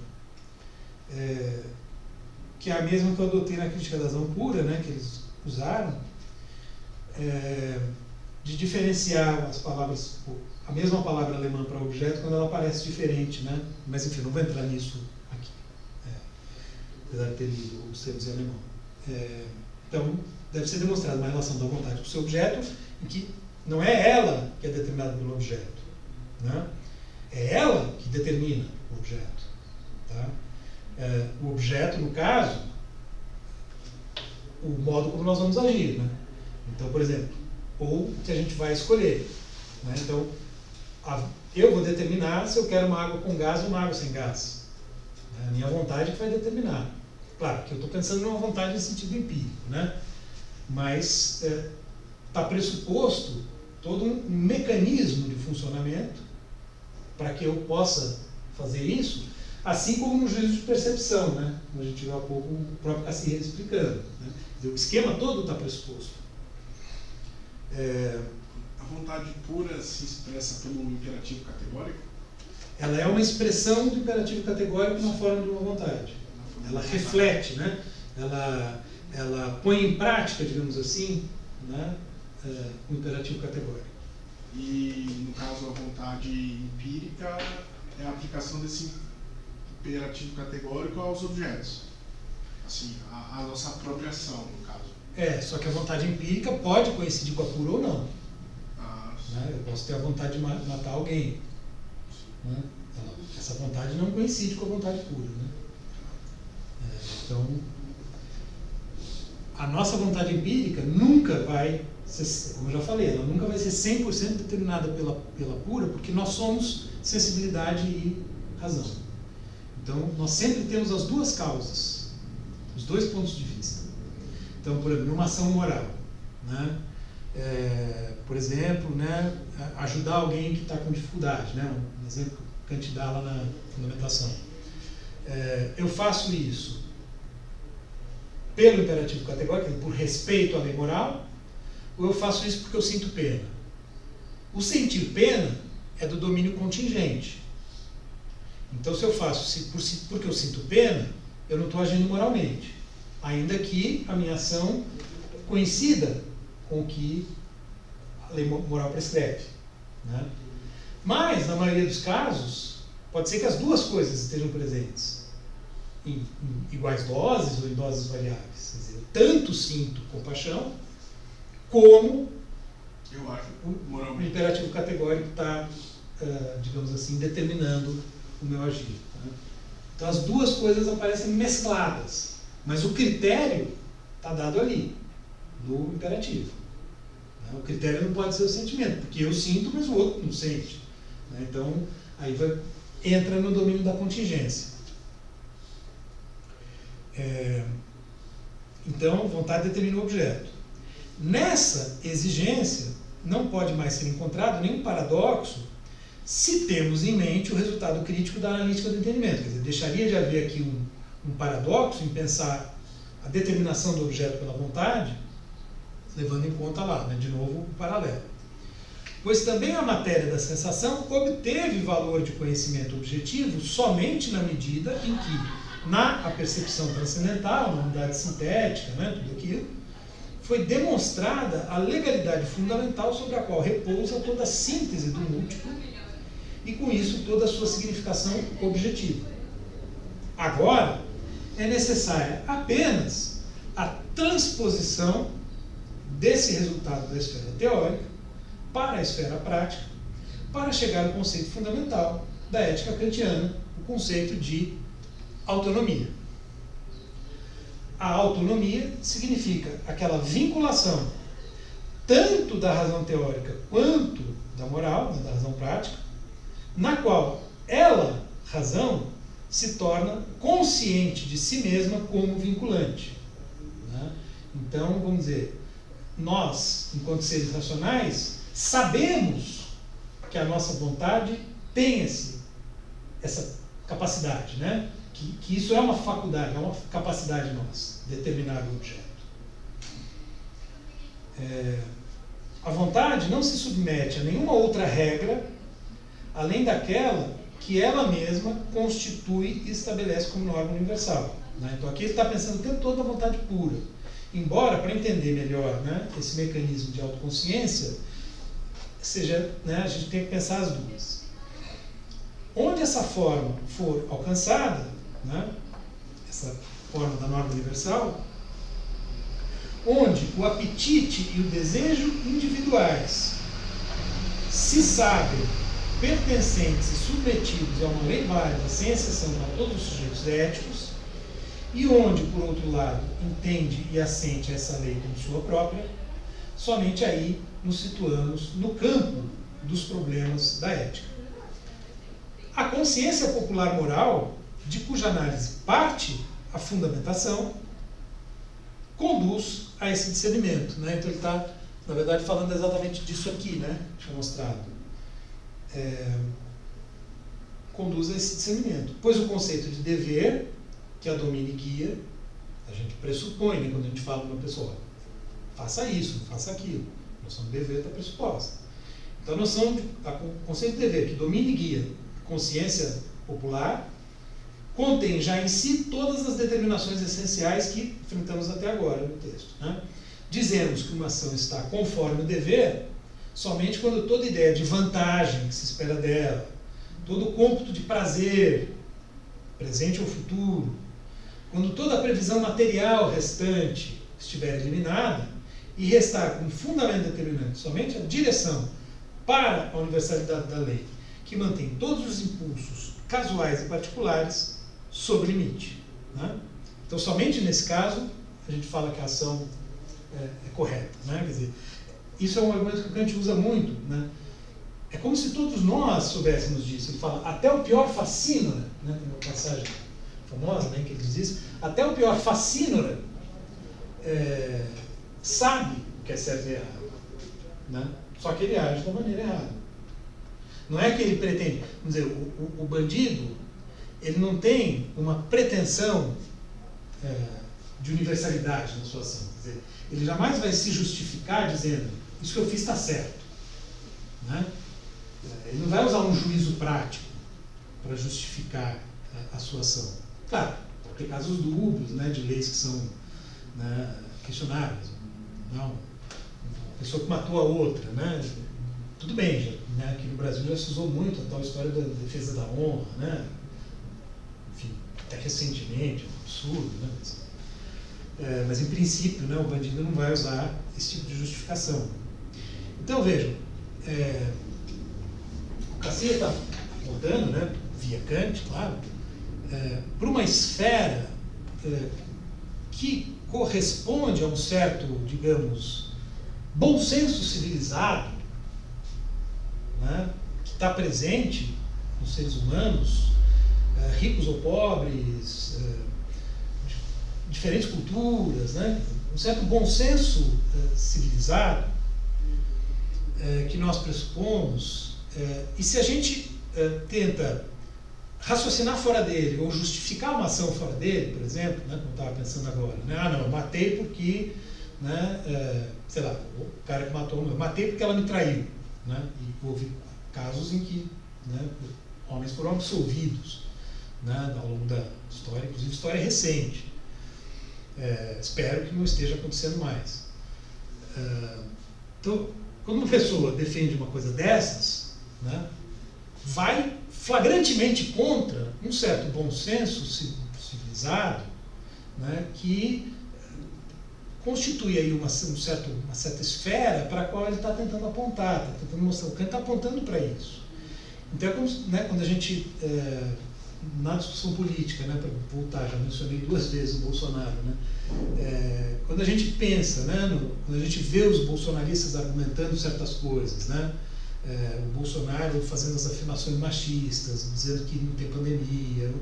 que é a mesma que eu adotei na crítica da razão pura, né, que eles usaram, de diferenciar as palavras, a mesma palavra alemã para objeto quando ela aparece diferente, né? Mas enfim, não vou entrar nisso aqui, apesar de ter lido os termos em alemão. Então, deve ser demonstrada uma relação da vontade com o seu objeto, em que não é ela que é determinada pelo objeto, né? É ela que determina o objeto, tá? O objeto, no caso, o modo como nós vamos agir, né? Então, por exemplo, ou que a gente vai escolher, né? Então, eu vou determinar se eu quero uma água com gás ou uma água sem gás. É a minha vontade que vai determinar. Claro que eu estou pensando numa vontade em sentido empírico, né? Mas está pressuposto todo um mecanismo de funcionamento para que eu possa fazer isso, assim como no juízo de percepção, né? Como a gente viu há pouco o próprio Cassirer explicando, né? O esquema todo está pressuposto.
A vontade pura se expressa pelo imperativo categórico?
Ela é uma expressão do imperativo categórico na forma de uma vontade. Ela reflete, né? Ela põe em prática, digamos assim, né, o imperativo categórico.
E, no caso, a vontade empírica é a aplicação desse imperativo categórico aos objetos. Assim, a nossa apropriação, no caso.
Só que a vontade empírica pode coincidir com a pura ou não. Né? Eu posso ter a vontade de matar alguém. Né? Essa vontade não coincide com a vontade pura. Né? Então, a nossa vontade empírica nunca vai ser, como eu já falei, ela nunca vai ser 100% determinada pela pura, porque nós somos sensibilidade e razão. Então, nós sempre temos as duas causas, os dois pontos de vista. Então, por exemplo, numa ação moral, né? Por exemplo, né, ajudar alguém que está com dificuldade, né? Um exemplo que Kant dá lá na fundamentação. Eu faço isso pelo imperativo categórico, por respeito à lei moral, ou eu faço isso porque eu sinto pena? O sentir pena é do domínio contingente. Então, se eu faço porque eu sinto pena, eu não estou agindo moralmente, ainda que a minha ação coincida com o que a lei moral prescreve, né? Mas, na maioria dos casos, pode ser que as duas coisas estejam presentes em iguais doses ou em doses variáveis. Quer dizer, eu tanto sinto compaixão, como
eu acho,
o imperativo categórico está, digamos assim, determinando o meu agir. Né? Então, as duas coisas aparecem mescladas, mas o critério está dado ali, no imperativo. Né? O critério não pode ser o sentimento, porque eu sinto, mas o outro não sente. Né? Então, aí entra no domínio da contingência. Então, vontade determina o objeto. Nessa exigência, não pode mais ser encontrado nenhum paradoxo se temos em mente o resultado crítico da analítica do entendimento. Quer dizer, deixaria de haver aqui um paradoxo em pensar a determinação do objeto pela vontade, levando em conta lá, né, de novo, o paralelo. Pois também a matéria da sensação obteve valor de conhecimento objetivo somente na medida em que, na percepção transcendental, na unidade sintética, né, tudo aquilo, foi demonstrada a legalidade fundamental sobre a qual repousa toda a síntese do múltiplo e, com isso, toda a sua significação objetiva. Agora, é necessária apenas a transposição desse resultado da esfera teórica para a esfera prática, para chegar ao conceito fundamental da ética kantiana, o conceito de autonomia. A autonomia significa aquela vinculação tanto da razão teórica quanto da moral, da razão prática, na qual ela, razão, se torna consciente de si mesma como vinculante. Né? Então, vamos dizer, nós, enquanto seres racionais, sabemos que a nossa vontade tem essa capacidade, né? Que isso é uma faculdade, é uma capacidade nossa, determinar o objeto. A vontade não se submete a nenhuma outra regra, além daquela que ela mesma constitui e estabelece como norma universal. Né? Então aqui ele está pensando o tempo todo na vontade pura. Embora, para entender melhor, né, esse mecanismo de autoconsciência, seja, né, a gente tem que pensar as duas. Onde essa forma for alcançada, né, essa forma da norma universal, onde o apetite e o desejo individuais se sabem pertencentes e submetidos a uma lei válida, sem exceção para todos os sujeitos éticos, e onde, por outro lado, entende e assente essa lei como sua própria, somente aí nos situamos no campo dos problemas da ética. A consciência popular moral, de cuja análise parte a fundamentação, conduz a esse discernimento. Né? Então ele está, na verdade, falando exatamente disso aqui, né? Deixa eu mostrar. Conduz a esse discernimento. Pois o conceito de dever, que a domina e guia, a gente pressupõe, né, quando a gente fala para uma pessoa, faça isso, não faça aquilo. A noção de dever está pressuposta. Então o conceito de dever, que domina e guia consciência popular, contém já em si todas as determinações essenciais que enfrentamos até agora no texto. Né? Dizemos que uma ação está conforme o dever somente quando toda ideia de vantagem que se espera dela, todo cômputo de prazer, presente ou futuro, quando toda a previsão material restante estiver eliminada e restar como fundamento determinante somente a direção para a universalidade da lei, que mantém todos os impulsos casuais e particulares sob limite. Né? Então, somente nesse caso, a gente fala que a ação é correta. Né? Quer dizer, isso é um argumento que o Kant usa muito. Né? É como se todos nós soubéssemos disso. Ele fala, até o pior fascínora, né? Tem uma passagem famosa, né, que ele diz isso, até o pior fascínora sabe o que é certo e errado. Né? Só que ele age da maneira errada. Não é que ele pretende, vamos dizer, o bandido, ele não tem uma pretensão de universalidade na sua ação. Quer dizer, ele jamais vai se justificar dizendo, isso que eu fiz está certo. Né? Ele não vai usar um juízo prático para justificar a sua ação. Claro, pode ter casos dúbios, né, de leis que são, né, questionáveis. Não, uma pessoa que matou a outra, né? Tudo bem, já, né, aqui no Brasil já se usou muito a tal história da defesa da honra, né? Enfim, até recentemente, é um absurdo, né? Mas em princípio, né, o bandido não vai usar esse tipo de justificação. Então vejam, o Cassirer está abordando, né, via Kant, claro, para uma esfera que corresponde a um certo, digamos, bom senso civilizado, né, que está presente nos seres humanos, ricos ou pobres, diferentes culturas, né? Um certo bom senso civilizado que nós pressupomos, e se a gente tenta raciocinar fora dele, ou justificar uma ação fora dele, por exemplo, né, como eu estava pensando agora, né? Ah, não, eu matei porque, né, sei lá, o cara que matou, eu matei porque ela me traiu, né? E houve casos em que, né, homens foram absolvidos, né, ao longo da história, inclusive história recente. Espero que não esteja acontecendo mais. Então, quando uma pessoa defende uma coisa dessas, né, vai flagrantemente contra um certo bom senso civilizado, né, que constitui aí uma certa esfera para a qual ele está tentando apontar, está tentando mostrar, o Kant está apontando para isso. Então, né, quando a gente, na discussão política, né, para voltar, já mencionei 2 vezes o Bolsonaro, né, quando a gente pensa, né, quando a gente vê os bolsonaristas argumentando certas coisas, né, o Bolsonaro fazendo as afirmações machistas, dizendo que não tem pandemia,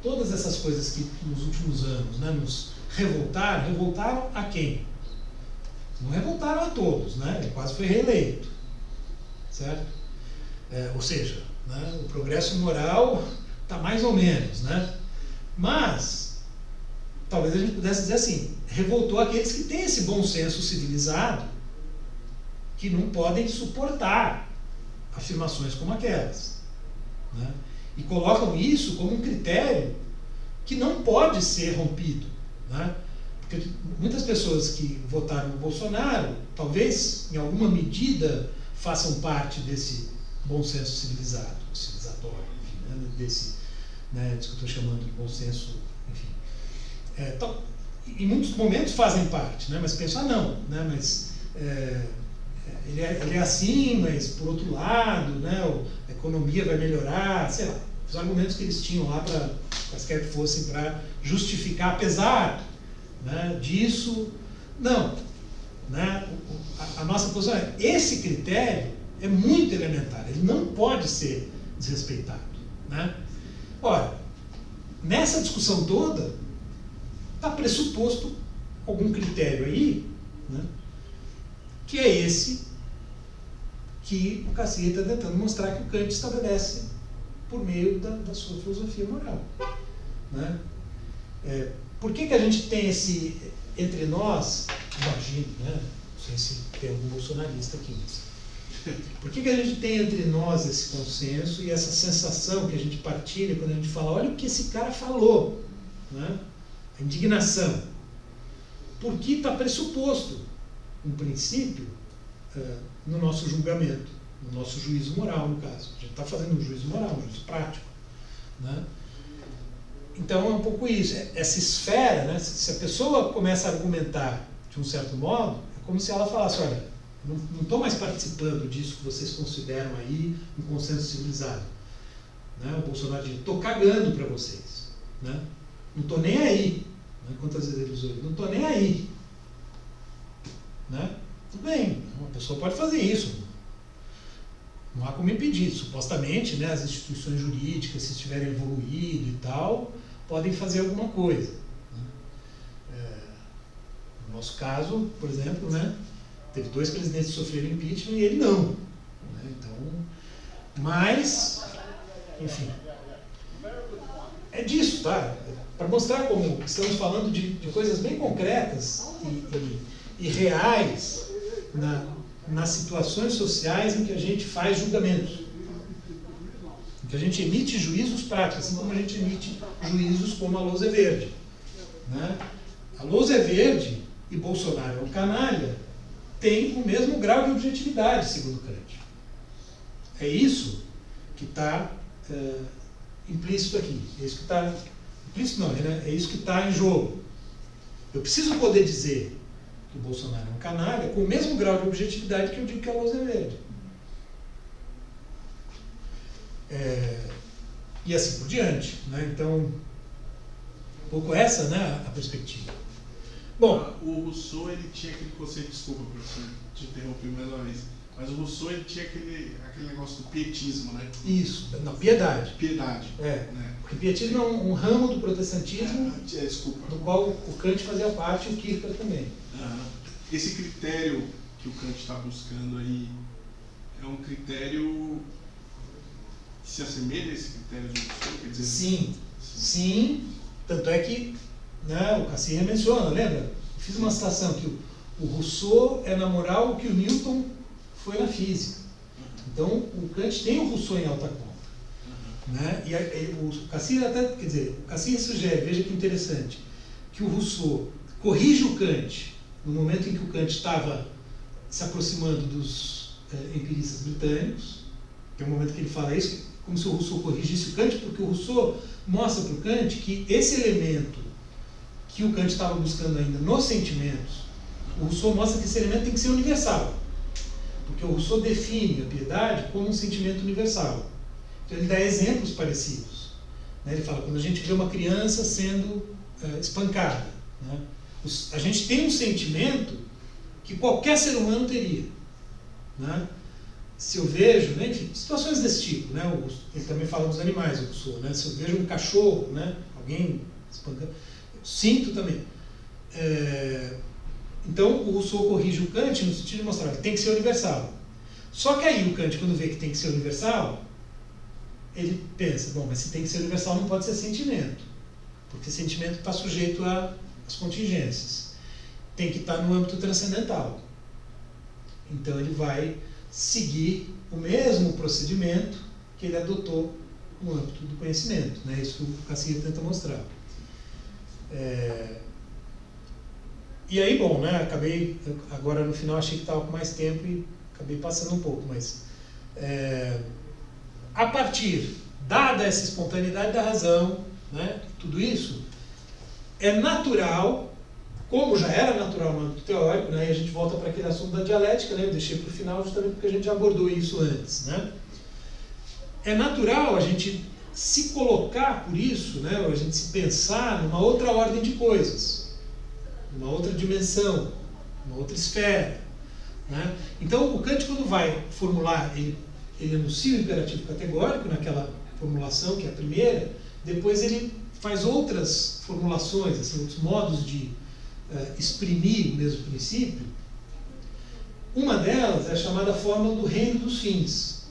todas essas coisas que nos últimos anos, né, nos revoltaram a quem? Não revoltaram a todos, né? Ele quase foi reeleito, certo? Ou seja, né, o progresso moral está mais ou menos, né? Mas talvez a gente pudesse dizer assim, revoltou aqueles que têm esse bom senso civilizado, que não podem suportar afirmações como aquelas, né? E colocam isso como um critério que não pode ser rompido, né? Porque muitas pessoas que votaram no Bolsonaro, talvez em alguma medida façam parte desse bom senso civilizatório, enfim, né? Desse, né, disso que eu estou chamando de bom senso, enfim. Em muitos momentos fazem parte, né? Mas pensam, não, né? Mas ele é assim, mas por outro lado, né, a economia vai melhorar, sei lá, os argumentos que eles tinham lá para quaisquer que fossem para justificar, apesar, né, disso, não, né, a nossa posição esse critério é muito elementar, ele não pode ser desrespeitado, né? Ora, nessa discussão toda está pressuposto algum critério aí, né, que é esse que o Cassirer está tentando mostrar que o Kant estabelece por meio da sua filosofia moral, né? Por que a gente tem esse, entre nós, imagino, né? Não sei se tem algum bolsonarista aqui, mas por que a gente tem entre nós esse consenso e essa sensação que a gente partilha quando a gente fala, olha o que esse cara falou, né? A indignação. Porque está pressuposto um princípio no nosso julgamento, no nosso juízo moral, no caso. A gente está fazendo um juízo moral, um juízo prático, né? Então é um pouco isso, essa esfera, né? Se a pessoa começa a argumentar de um certo modo, é como se ela falasse, olha, não estou mais participando disso que vocês consideram aí um consenso civilizado, né? O Bolsonaro diz, estou cagando para vocês, né? Não estou nem aí, né? Quantas vezes ele usou? Não estou nem aí, né? Tudo bem, uma pessoa pode fazer isso, não há como impedir. Supostamente, né, as instituições jurídicas, se estiverem evoluído e tal, podem fazer alguma coisa, né? No nosso caso, por exemplo, né, teve 2 presidentes que sofreram impeachment e ele não, né? Então, mas, enfim, é disso, tá? Para mostrar como estamos falando de coisas bem concretas e reais nas situações sociais em que a gente faz julgamentos, em que a gente emite juízos práticos, assim como a gente emite juízos como a lousa é verde, né? A lousa é verde e Bolsonaro é um canalha tem o mesmo grau de objetividade, segundo Kant. É isso que está implícito aqui. É isso que está implícito, não, né? É isso que está em jogo. Eu preciso poder dizer que o Bolsonaro é um canalha com o mesmo grau de objetividade que eu digo que a lousa é verde. E assim por diante, né? Então, um pouco essa, né, a perspectiva. Bom,
o Rousseau, ele tinha aquele conceito, desculpa, professor, te interrompi mais uma vez, Mas o Rousseau ele tinha aquele negócio do pietismo, né?
Isso, não, piedade.
Piedade.
Né? Porque pietismo é um ramo do protestantismo
desculpa.
do qual o Kant fazia parte e o Kierkegaard também.
Esse critério que o Kant está buscando aí é um critério que se assemelha a esse critério do Rousseau? Quer dizer,
Sim. Tanto é que, né, o Cassirer menciona, lembra? Eu fiz uma citação que o Rousseau é na moral o que o Newton foi na física. Então, o Kant tem o Rousseau em alta conta. Né? E o Cassirer até, quer dizer, o Cassirer sugere, veja que interessante, que o Rousseau corrige o Kant no momento em que o Kant estava se aproximando dos empiristas britânicos, que é o momento que ele fala isso, como se o Rousseau corrigisse o Kant, porque o Rousseau mostra para o Kant que esse elemento que o Kant estava buscando ainda nos sentimentos, o Rousseau mostra que esse elemento tem que ser universal. Porque o Rousseau define a piedade como um sentimento universal. Então ele dá exemplos parecidos. Né? Ele fala, quando a gente vê uma criança sendo espancada, né? A gente tem um sentimento que qualquer ser humano teria. Né? Se eu vejo, né? Enfim, situações desse tipo. Né? Ele também fala dos animais, o Rousseau. Né? Se eu vejo um cachorro, né? Alguém espancando, eu sinto também. Então, o Rousseau corrige o Kant no sentido de mostrar que tem que ser universal. Só que aí o Kant, quando vê que tem que ser universal, ele pensa, bom, mas se tem que ser universal não pode ser sentimento, porque sentimento está sujeito às contingências. Tem que estar no âmbito transcendental. Então, ele vai seguir o mesmo procedimento que ele adotou no âmbito do conhecimento. Né? Isso que o Cassirer tenta mostrar. E aí, bom, né, acabei, agora no final achei que estava com mais tempo e acabei passando um pouco, mas a partir, dada essa espontaneidade da razão, né, tudo isso, é natural, como já era natural no âmbito teórico, né, e a gente volta para aquele assunto da dialética, né, eu deixei para o final justamente porque a gente já abordou isso antes, né. É natural a gente se colocar por isso, né, a gente se pensar numa outra ordem de coisas, uma outra dimensão, uma outra esfera. Né? Então, o Kant, quando vai formular, ele enuncia o imperativo categórico naquela formulação, que é a primeira, depois ele faz outras formulações, assim, outros modos de exprimir o mesmo princípio. Uma delas é a chamada fórmula do reino dos fins.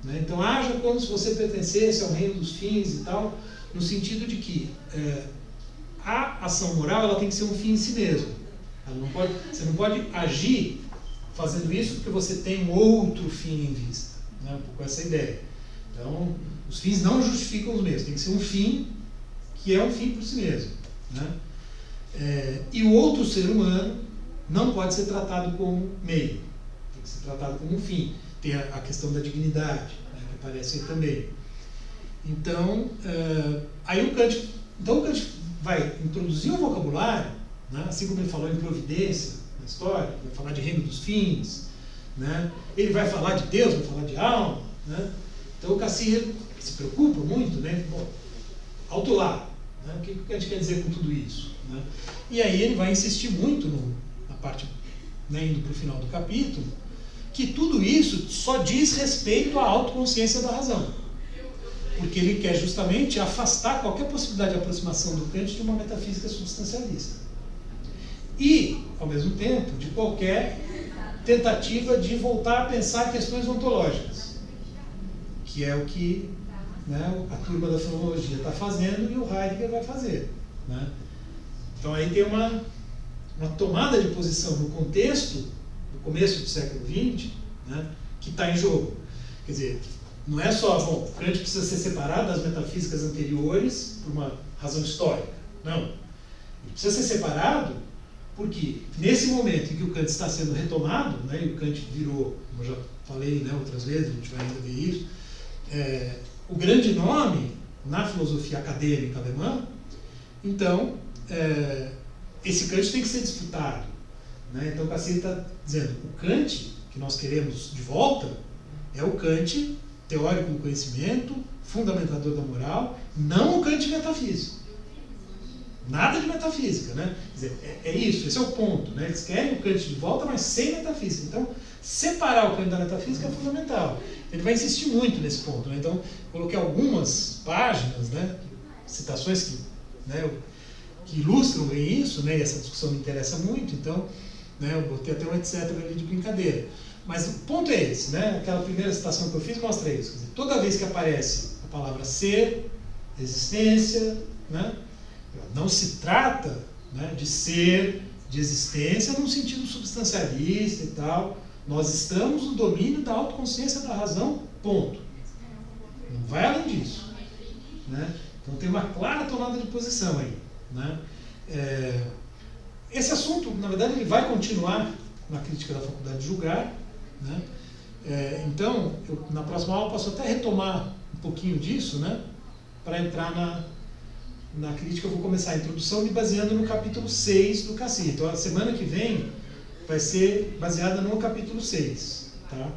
Né? Então, haja como se você pertencesse ao reino dos fins e tal, no sentido de que a ação moral ela tem que ser um fim em si mesmo. Você não pode agir fazendo isso porque você tem um outro fim em vista. Né? Um pouco essa ideia. Então, os fins não justificam os meios. Tem que ser um fim que é um fim por si mesmo. Né? E o outro ser humano não pode ser tratado como meio. Tem que ser tratado como um fim. Tem a questão da dignidade, né, que aparece aí também. Então, aí o Kant vai introduzir um vocabulário, né, assim como ele falou em providência na história, vai falar de reino dos fins, né, ele vai falar de Deus, vai falar de alma. Né, então o Cassirer se preocupa muito, né, bom, alto lá, né, o que a gente quer dizer com tudo isso? Né? E aí ele vai insistir muito na parte, né, indo para o final do capítulo, que tudo isso só diz respeito à autoconsciência da razão. Porque ele quer justamente afastar qualquer possibilidade de aproximação do Kant de uma metafísica substancialista. E, ao mesmo tempo, de qualquer tentativa de voltar a pensar questões ontológicas, que é o que, né, a turma da fenomenologia está fazendo e o Heidegger vai fazer. Né? Então aí tem uma tomada de posição no contexto, no começo do século XX, né, que está em jogo. Quer dizer, não é só, bom, Kant precisa ser separado das metafísicas anteriores por uma razão histórica. Não. Ele precisa ser separado porque, nesse momento em que o Kant está sendo retomado, né, e o Kant virou, como eu já falei, né, outras vezes, a gente vai ainda ver isso, o grande nome na filosofia acadêmica alemã, então, esse Kant tem que ser disputado. Né? Então, o Cassirer está dizendo, o Kant que nós queremos de volta é o Kant teórico do conhecimento, fundamentador da moral, não o Kant metafísico. Nada de metafísica, né? Quer dizer, é isso, esse é o ponto, né? Eles querem o Kant de volta, mas sem metafísica. Então, separar o caminho da metafísica é fundamental. Ele vai insistir muito nesse ponto, né? Então, coloquei algumas páginas, né, citações que, né, que ilustram bem isso, né, e essa discussão me interessa muito, então, né, eu botei até um etc. ali de brincadeira. Mas o ponto é esse, né? Aquela primeira citação que eu fiz mostra isso. Quer dizer, toda vez que aparece a palavra ser, existência, né, não se trata, né, de ser, de existência num sentido substancialista e tal. Nós estamos no domínio da autoconsciência da razão, ponto. Não vai além disso, né? Então tem uma clara tomada de posição aí, né? Esse assunto, na verdade, ele vai continuar na crítica da faculdade de julgar, né? Então, na próxima aula eu posso até retomar um pouquinho disso, né? Para entrar na crítica. Eu vou começar a introdução me baseando no capítulo 6 do Cassi. Então, a semana que vem vai ser baseada no capítulo 6, tá?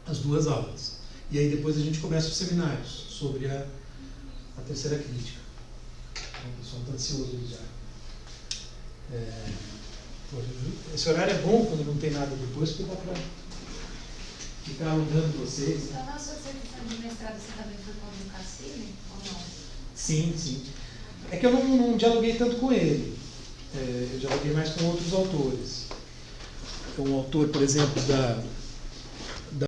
As duas aulas. E aí depois a gente começa os seminários sobre a terceira crítica. Então, o pessoal está ansioso ali já. Esse horário é bom quando não tem nada depois, porque dá para ficar alongando vocês.
Então, na sua seleção de mestrado, você também foi com o Cassini ou não?
Sim, sim. É que eu não dialoguei tanto com ele. Eu dialoguei mais com outros autores. Um autor, por exemplo,